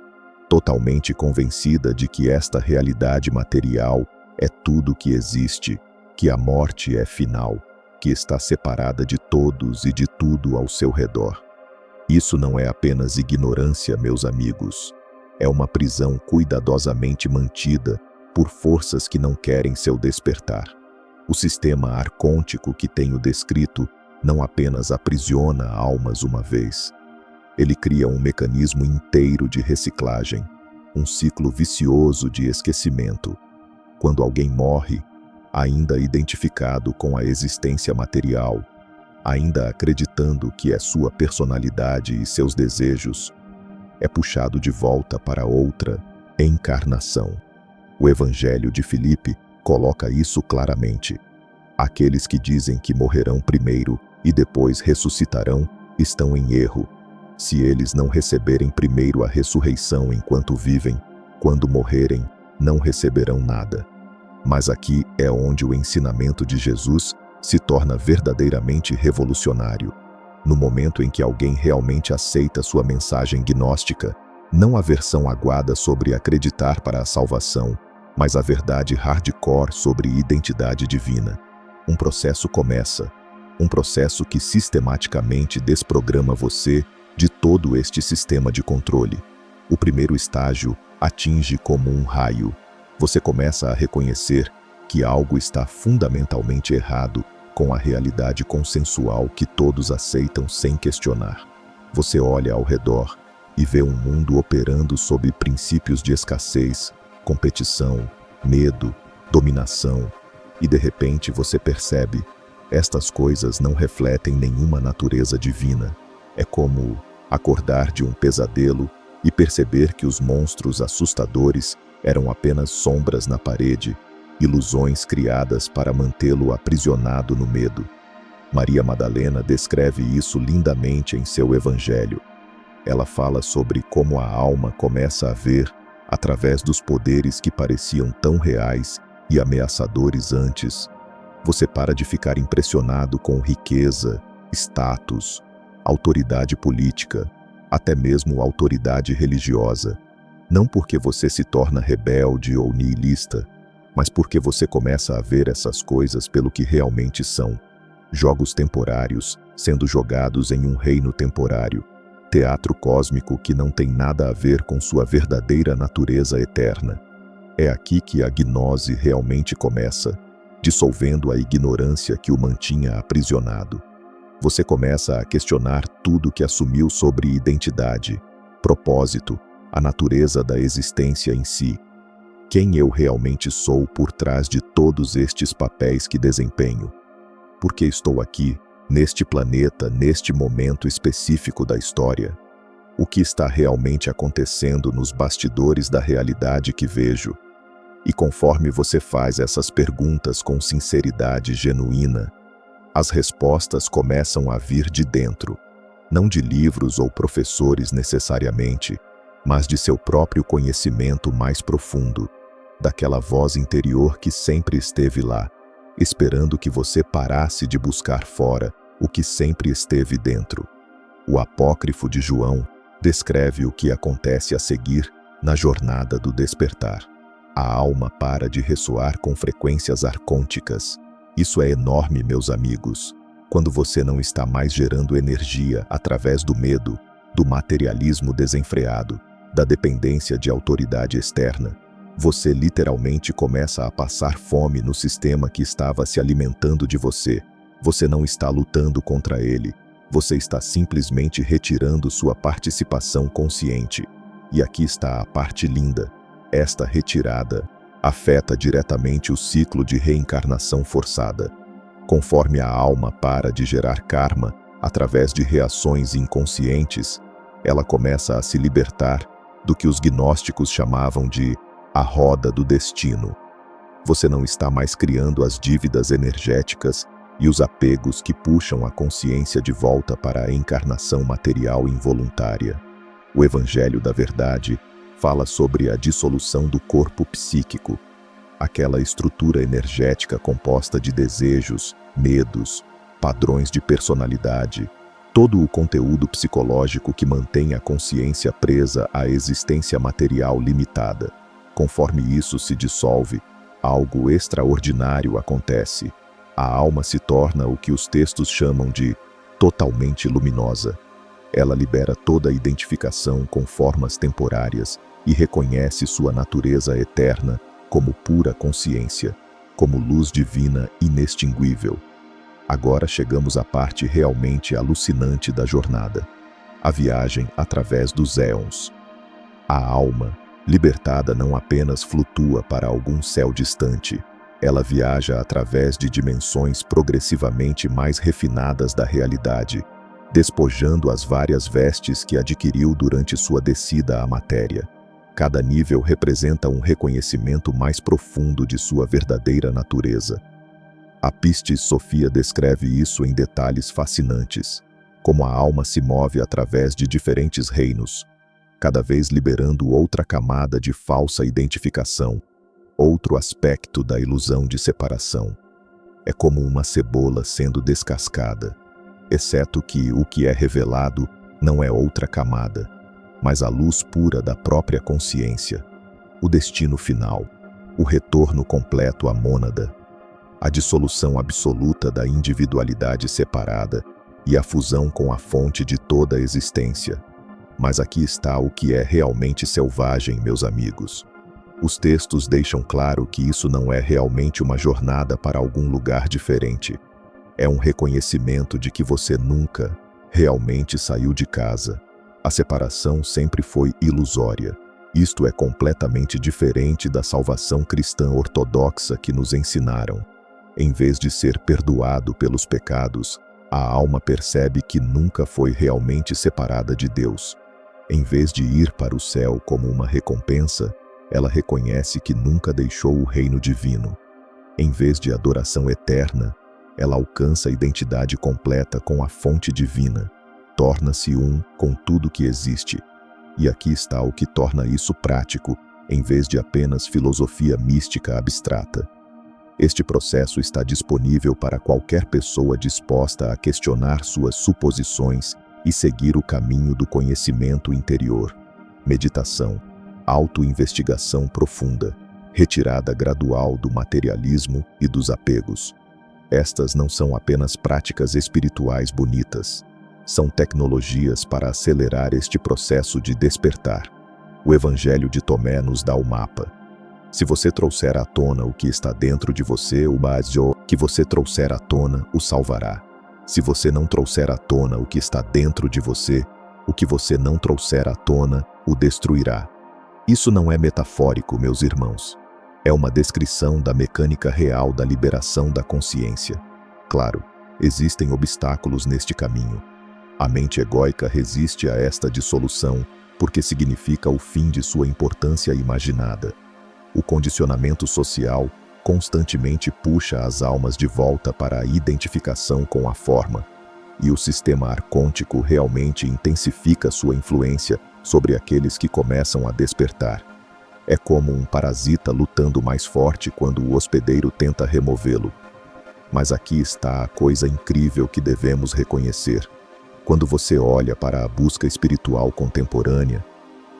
totalmente convencida de que esta realidade material é tudo que existe, que a morte é final, que está separada de todos e de tudo ao seu redor. Isso não é apenas ignorância, meus amigos. É uma prisão cuidadosamente mantida por forças que não querem seu despertar. O sistema arcôntico que tenho descrito não apenas aprisiona almas uma vez. Ele cria um mecanismo inteiro de reciclagem, um ciclo vicioso de esquecimento. Quando alguém morre, ainda identificado com a existência material, ainda acreditando que é sua personalidade e seus desejos, é puxado de volta para outra encarnação. O Evangelho de Filipe coloca isso claramente. Aqueles que dizem que morrerão primeiro e depois ressuscitarão estão em erro. Se eles não receberem primeiro a ressurreição enquanto vivem, quando morrerem, não receberão nada. Mas aqui é onde o ensinamento de Jesus se torna verdadeiramente revolucionário. No momento em que alguém realmente aceita sua mensagem gnóstica, não a versão aguada sobre acreditar para a salvação, mas a verdade hardcore sobre identidade divina. Um processo começa, um processo que sistematicamente desprograma você de todo este sistema de controle. O primeiro estágio atinge como um raio. Você começa a reconhecer que algo está fundamentalmente errado com a realidade consensual que todos aceitam sem questionar. Você olha ao redor e vê um mundo operando sob princípios de escassez, competição, medo, dominação, e de repente você percebe: estas coisas não refletem nenhuma natureza divina. É como acordar de um pesadelo e perceber que os monstros assustadores eram apenas sombras na parede, ilusões criadas para mantê-lo aprisionado no medo. Maria Madalena descreve isso lindamente em seu Evangelho. Ela fala sobre como a alma começa a ver, através dos poderes que pareciam tão reais e ameaçadores antes. Você para de ficar impressionado com riqueza, status, autoridade política, até mesmo autoridade religiosa. Não porque você se torna rebelde ou nihilista, mas porque você começa a ver essas coisas pelo que realmente são. jogos temporários, sendo jogados em um reino temporário, teatro cósmico que não tem nada a ver com sua verdadeira natureza eterna. É aqui que a gnose realmente começa, dissolvendo a ignorância que o mantinha aprisionado. Você começa a questionar tudo que assumiu sobre identidade, propósito, a natureza da existência em si. Quem eu realmente sou por trás de todos estes papéis que desempenho? Por que estou aqui, neste planeta, neste momento específico da história? O que está realmente acontecendo nos bastidores da realidade que vejo? E conforme você faz essas perguntas com sinceridade genuína, as respostas começam a vir de dentro, não de livros ou professores necessariamente, mas de seu próprio conhecimento mais profundo, daquela voz interior que sempre esteve lá, esperando que você parasse de buscar fora o que sempre esteve dentro. O apócrifo de João descreve o que acontece a seguir na jornada do despertar. A alma para de ressoar com frequências arcônticas. Isso é enorme, meus amigos. Quando você não está mais gerando energia através do medo, do materialismo desenfreado, da dependência de autoridade externa, você literalmente começa a passar fome no sistema que estava se alimentando de você. Você não está lutando contra ele. Você está simplesmente retirando sua participação consciente. E aqui está a parte linda. Esta retirada afeta diretamente o ciclo de reencarnação forçada. Conforme a alma para de gerar karma através de reações inconscientes, ela começa a se libertar do que os gnósticos chamavam de a roda do destino. Você não está mais criando as dívidas energéticas e os apegos que puxam a consciência de volta para a encarnação material involuntária. O Evangelho da Verdade fala sobre a dissolução do corpo psíquico, aquela estrutura energética composta de desejos, medos, padrões de personalidade, todo o conteúdo psicológico que mantém a consciência presa à existência material limitada. Conforme isso se dissolve, algo extraordinário acontece. A alma se torna o que os textos chamam de totalmente luminosa. Ela libera toda a identificação com formas temporárias e reconhece sua natureza eterna como pura consciência, como luz divina inextinguível. Agora chegamos à parte realmente alucinante da jornada, a viagem através dos éons. A alma, libertada, não apenas flutua para algum céu distante, ela viaja através de dimensões progressivamente mais refinadas da realidade, despojando as várias vestes que adquiriu durante sua descida à matéria. Cada nível representa um reconhecimento mais profundo de sua verdadeira natureza. A Pistis Sophia descreve isso em detalhes fascinantes, como a alma se move através de diferentes reinos, cada vez liberando outra camada de falsa identificação, outro aspecto da ilusão de separação. É como uma cebola sendo descascada, exceto que o que é revelado não é outra camada, mas a luz pura da própria consciência, o destino final, o retorno completo à mônada, a dissolução absoluta da individualidade separada e a fusão com a fonte de toda a existência. Mas aqui está o que é realmente selvagem, meus amigos. Os textos deixam claro que isso não é realmente uma jornada para algum lugar diferente. É um reconhecimento de que você nunca realmente saiu de casa. A separação sempre foi ilusória. Isto é completamente diferente da salvação cristã ortodoxa que nos ensinaram. Em vez de ser perdoado pelos pecados, a alma percebe que nunca foi realmente separada de Deus. Em vez de ir para o céu como uma recompensa, ela reconhece que nunca deixou o reino divino. Em vez de adoração eterna, ela alcança a identidade completa com a fonte divina. Torna-se um com tudo que existe. E aqui está o que torna isso prático, em vez de apenas filosofia mística abstrata. Este processo está disponível para qualquer pessoa disposta a questionar suas suposições e seguir o caminho do conhecimento interior. Meditação, autoinvestigação profunda, retirada gradual do materialismo e dos apegos. Estas não são apenas práticas espirituais bonitas. São tecnologias para acelerar este processo de despertar. O Evangelho de Tomé nos dá o mapa. Se você trouxer à tona o que está dentro de você, o que você trouxer à tona o salvará. Se você não trouxer à tona o que está dentro de você, o que você não trouxer à tona o destruirá. Isso não é metafórico, meus irmãos. É uma descrição da mecânica real da liberação da consciência. Claro, existem obstáculos neste caminho. A mente egóica resiste a esta dissolução porque significa o fim de sua importância imaginada. O condicionamento social constantemente puxa as almas de volta para a identificação com a forma, e o sistema arcôntico realmente intensifica sua influência sobre aqueles que começam a despertar. É como um parasita lutando mais forte quando o hospedeiro tenta removê-lo. Mas aqui está a coisa incrível que devemos reconhecer. Quando você olha para a busca espiritual contemporânea,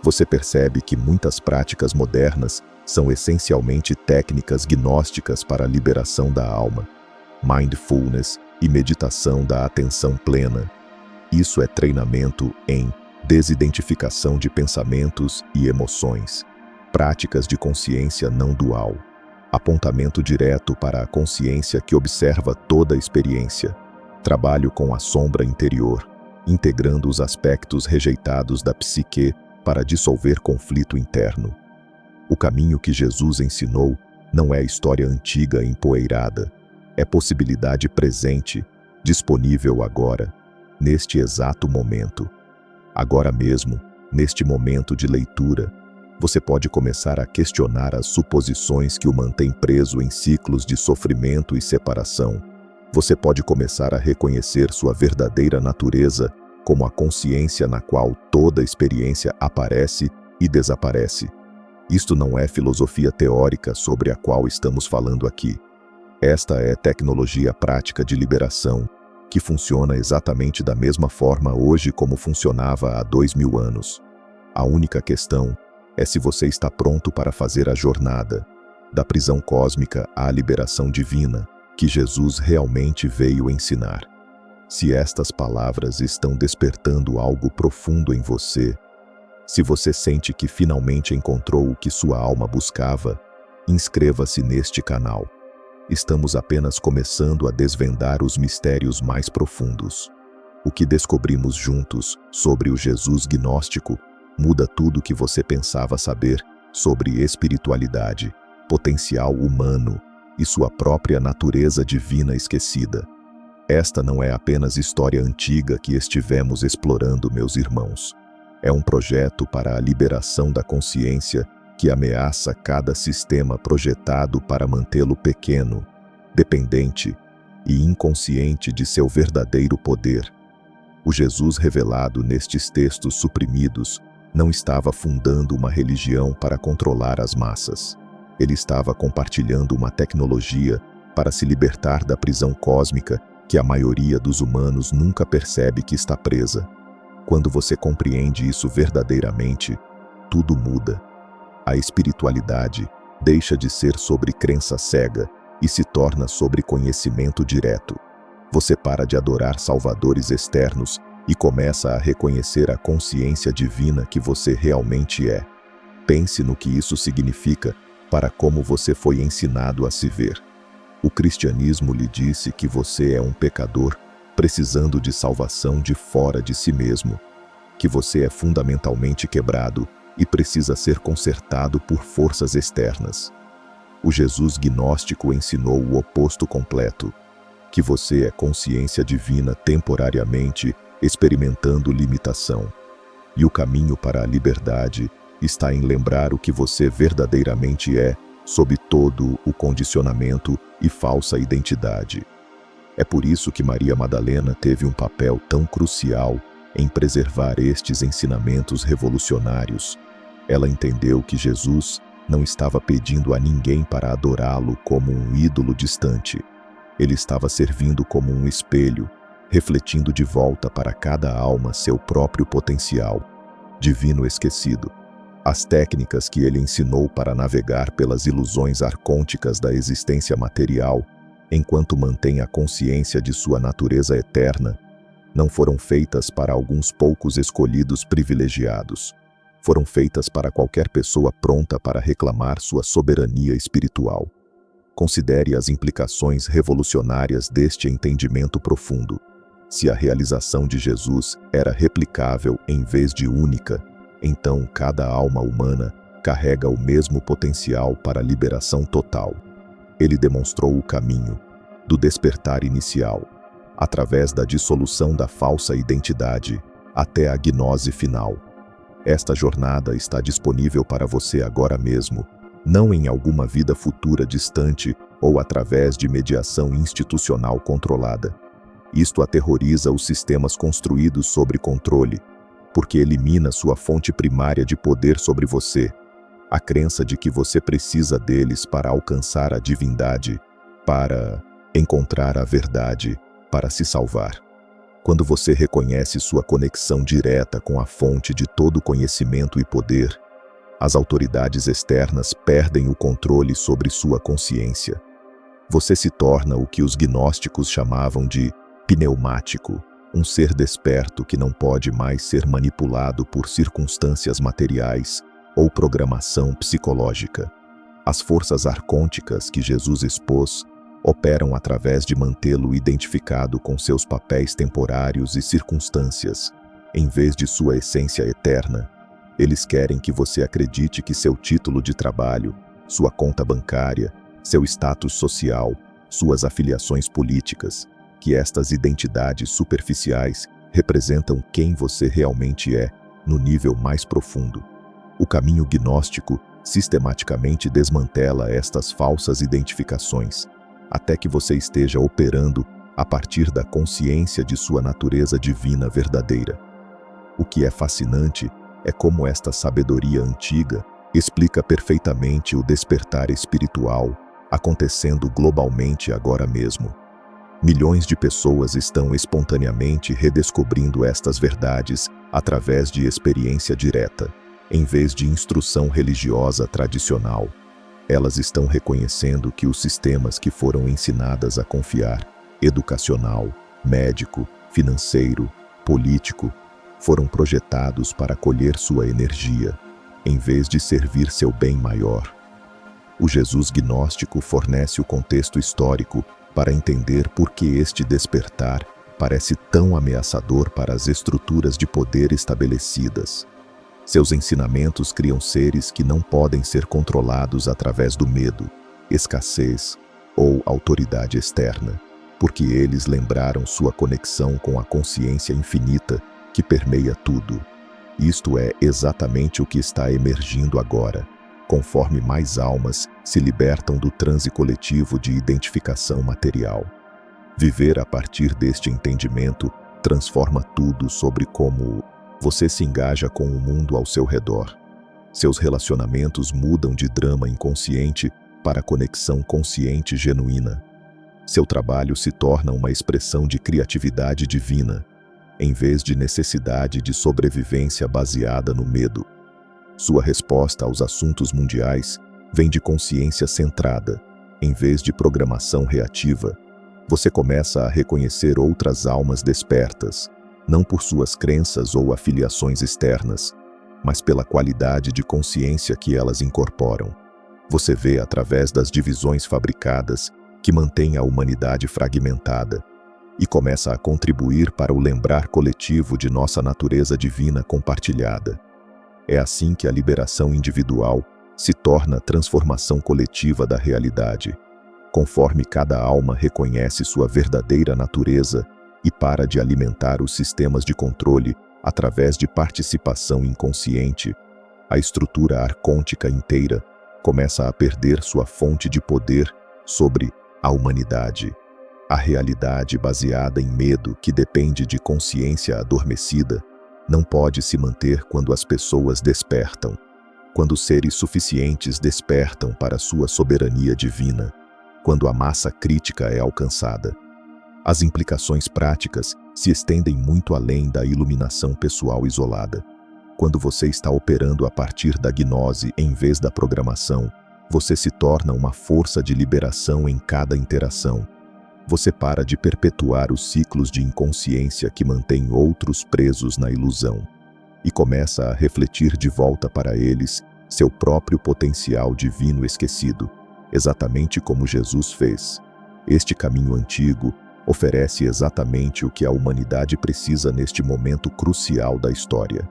você percebe que muitas práticas modernas são essencialmente técnicas gnósticas para a liberação da alma, mindfulness e meditação da atenção plena. Isso é treinamento em desidentificação de pensamentos e emoções, práticas de consciência não dual, apontamento direto para a consciência que observa toda a experiência, trabalho com a sombra interior, integrando os aspectos rejeitados da psique para dissolver conflito interno. O caminho que Jesus ensinou não é história antiga empoeirada, é possibilidade presente, disponível agora, neste exato momento. Agora mesmo, neste momento de leitura, você pode começar a questionar as suposições que o mantêm preso em ciclos de sofrimento e separação. Você pode começar a reconhecer sua verdadeira natureza como a consciência na qual toda experiência aparece e desaparece. Isto não é filosofia teórica sobre a qual estamos falando aqui. Esta é tecnologia prática de liberação, que funciona exatamente da mesma forma hoje como funcionava há 2000 anos. A única questão é se você está pronto para fazer a jornada, da prisão cósmica à liberação divina, que Jesus realmente veio ensinar. Se estas palavras estão despertando algo profundo em você, se você sente que finalmente encontrou o que sua alma buscava, inscreva-se neste canal. Estamos apenas começando a desvendar os mistérios mais profundos. O que descobrimos juntos sobre o Jesus gnóstico muda tudo o que você pensava saber sobre espiritualidade, potencial humano e sua própria natureza divina esquecida. Esta não é apenas história antiga que estivemos explorando, meus irmãos. É um projeto para a liberação da consciência que ameaça cada sistema projetado para mantê-lo pequeno, dependente e inconsciente de seu verdadeiro poder. O Jesus revelado nestes textos suprimidos não estava fundando uma religião para controlar as massas. Ele estava compartilhando uma tecnologia para se libertar da prisão cósmica que a maioria dos humanos nunca percebe que está presa. Quando você compreende isso verdadeiramente, tudo muda. A espiritualidade deixa de ser sobre crença cega e se torna sobre conhecimento direto. Você para de adorar salvadores externos e começa a reconhecer a consciência divina que você realmente é. Pense no que isso significa para como você foi ensinado a se ver. O cristianismo lhe disse que você é um pecador precisando de salvação de fora de si mesmo, que você é fundamentalmente quebrado e precisa ser consertado por forças externas. O Jesus gnóstico ensinou o oposto completo, que você é consciência divina temporariamente experimentando limitação. E o caminho para a liberdade está em lembrar o que você verdadeiramente é, sob todo o condicionamento e falsa identidade. É por isso que Maria Madalena teve um papel tão crucial em preservar estes ensinamentos revolucionários. Ela entendeu que Jesus não estava pedindo a ninguém para adorá-lo como um ídolo distante. Ele estava servindo como um espelho, refletindo de volta para cada alma seu próprio potencial, divino esquecido. As técnicas que ele ensinou para navegar pelas ilusões arcônticas da existência material enquanto mantém a consciência de sua natureza eterna, não foram feitas para alguns poucos escolhidos privilegiados. Foram feitas para qualquer pessoa pronta para reclamar sua soberania espiritual. Considere as implicações revolucionárias deste entendimento profundo. Se a realização de Jesus era replicável em vez de única, então cada alma humana carrega o mesmo potencial para a liberação total. Ele demonstrou o caminho do despertar inicial, através da dissolução da falsa identidade, até a gnose final. Esta jornada está disponível para você agora mesmo, não em alguma vida futura distante ou através de mediação institucional controlada. Isto aterroriza os sistemas construídos sobre controle, porque elimina sua fonte primária de poder sobre você, a crença de que você precisa deles para alcançar a divindade, para encontrar a verdade, para se salvar. Quando você reconhece sua conexão direta com a fonte de todo conhecimento e poder, as autoridades externas perdem o controle sobre sua consciência. Você se torna o que os gnósticos chamavam de pneumático, um ser desperto que não pode mais ser manipulado por circunstâncias materiais ou programação psicológica. As forças arcônticas que Jesus expôs operam através de mantê-lo identificado com seus papéis temporários e circunstâncias, em vez de sua essência eterna. Eles querem que você acredite que seu título de trabalho, sua conta bancária, seu status social, suas afiliações políticas, que estas identidades superficiais representam quem você realmente é no nível mais profundo. O caminho gnóstico sistematicamente desmantela estas falsas identificações, até que você esteja operando a partir da consciência de sua natureza divina verdadeira. O que é fascinante é como esta sabedoria antiga explica perfeitamente o despertar espiritual acontecendo globalmente agora mesmo. Milhões de pessoas estão espontaneamente redescobrindo estas verdades através de experiência direta, em vez de instrução religiosa tradicional. Elas estão reconhecendo que os sistemas que foram ensinadas a confiar, educacional, médico, financeiro, político, foram projetados para colher sua energia, em vez de servir seu bem maior. O Jesus gnóstico fornece o contexto histórico para entender por que este despertar parece tão ameaçador para as estruturas de poder estabelecidas. Seus ensinamentos criam seres que não podem ser controlados através do medo, escassez ou autoridade externa, porque eles lembraram sua conexão com a consciência infinita que permeia tudo. Isto é exatamente o que está emergindo agora, conforme mais almas se libertam do transe coletivo de identificação material. Viver a partir deste entendimento transforma tudo sobre como você se engaja com o mundo ao seu redor. Seus relacionamentos mudam de drama inconsciente para conexão consciente genuína. Seu trabalho se torna uma expressão de criatividade divina, em vez de necessidade de sobrevivência baseada no medo. Sua resposta aos assuntos mundiais vem de consciência centrada, em vez de programação reativa. Você começa a reconhecer outras almas despertas, não por suas crenças ou afiliações externas, mas pela qualidade de consciência que elas incorporam. Você vê através das divisões fabricadas que mantêm a humanidade fragmentada e começa a contribuir para o lembrar coletivo de nossa natureza divina compartilhada. É assim que a liberação individual se torna a transformação coletiva da realidade, conforme cada alma reconhece sua verdadeira natureza e para de alimentar os sistemas de controle através de participação inconsciente. A estrutura arcôntica inteira começa a perder sua fonte de poder sobre a humanidade. A realidade baseada em medo, que depende de consciência adormecida, não pode se manter quando as pessoas despertam, quando seres suficientes despertam para sua soberania divina, quando a massa crítica é alcançada. As implicações práticas se estendem muito além da iluminação pessoal isolada. Quando você está operando a partir da gnose em vez da programação, você se torna uma força de liberação em cada interação, Você para de perpetuar os ciclos de inconsciência que mantêm outros presos na ilusão e começa a refletir de volta para eles seu próprio potencial divino esquecido, exatamente como Jesus fez. Este caminho antigo oferece exatamente o que a humanidade precisa neste momento crucial da história.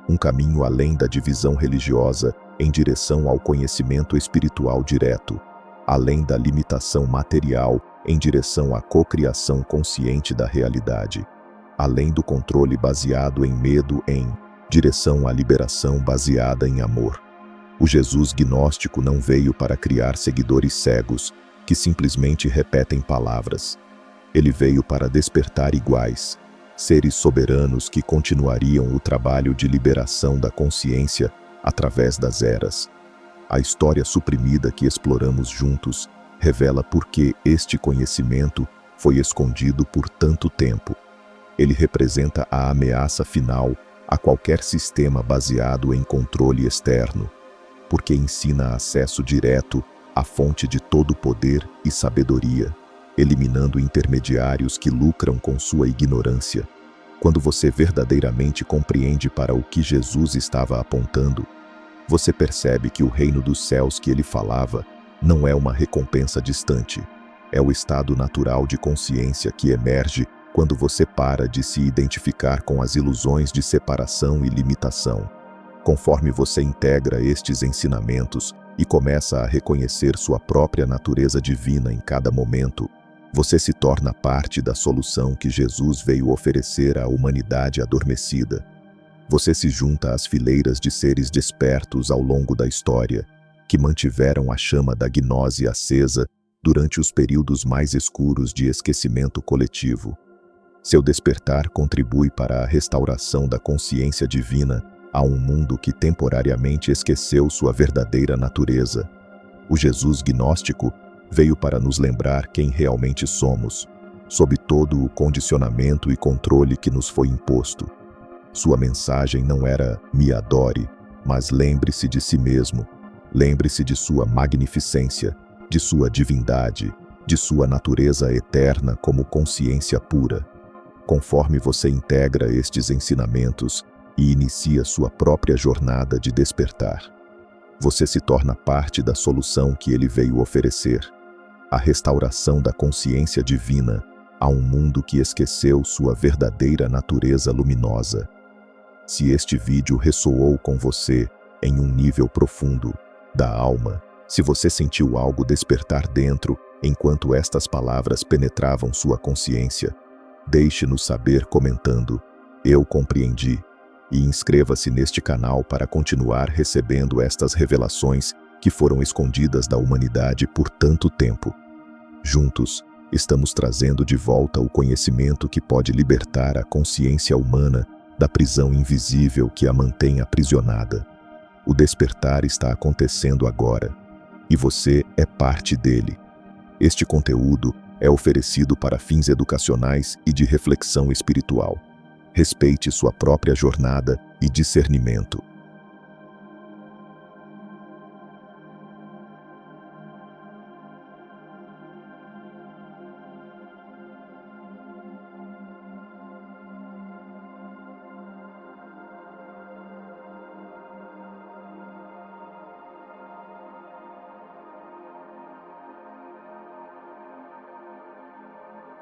Um caminho além da divisão religiosa em direção ao conhecimento espiritual direto, além da limitação material em direção à cocriação consciente da realidade, além do controle baseado em medo em direção à liberação baseada em amor. O Jesus gnóstico não veio para criar seguidores cegos que simplesmente repetem palavras. Ele veio para despertar iguais, seres soberanos que continuariam o trabalho de liberação da consciência através das eras. A história suprimida que exploramos juntos revela por que este conhecimento foi escondido por tanto tempo. Ele representa a ameaça final a qualquer sistema baseado em controle externo, porque ensina acesso direto à fonte de todo poder e sabedoria, eliminando intermediários que lucram com sua ignorância. Quando você verdadeiramente compreende para o que Jesus estava apontando, você percebe que o reino dos céus que ele falava não é uma recompensa distante. É o estado natural de consciência que emerge quando você para de se identificar com as ilusões de separação e limitação. Conforme você integra estes ensinamentos e começa a reconhecer sua própria natureza divina em cada momento, você se torna parte da solução que Jesus veio oferecer à humanidade adormecida. Você se junta às fileiras de seres despertos ao longo da história, que mantiveram a chama da gnose acesa durante os períodos mais escuros de esquecimento coletivo. Seu despertar contribui para a restauração da consciência divina a um mundo que temporariamente esqueceu sua verdadeira natureza. O Jesus gnóstico veio para nos lembrar quem realmente somos, sob todo o condicionamento e controle que nos foi imposto. Sua mensagem não era "me adore", mas lembre-se de si mesmo, lembre-se de sua magnificência, de sua divindade, de sua natureza eterna como consciência pura. Conforme você integra estes ensinamentos e inicia sua própria jornada de despertar, você se torna parte da solução que ele veio oferecer, a restauração da consciência divina a um mundo que esqueceu sua verdadeira natureza luminosa. Se este vídeo ressoou com você em um nível profundo da alma, se você sentiu algo despertar dentro enquanto estas palavras penetravam sua consciência, deixe-nos saber comentando "Eu compreendi" e inscreva-se neste canal para continuar recebendo estas revelações que foram escondidas da humanidade por tanto tempo. Juntos, estamos trazendo de volta o conhecimento que pode libertar a consciência humana da prisão invisível que a mantém aprisionada. O despertar está acontecendo agora, e você é parte dele. Este conteúdo é oferecido para fins educacionais e de reflexão espiritual. Respeite sua própria jornada e discernimento.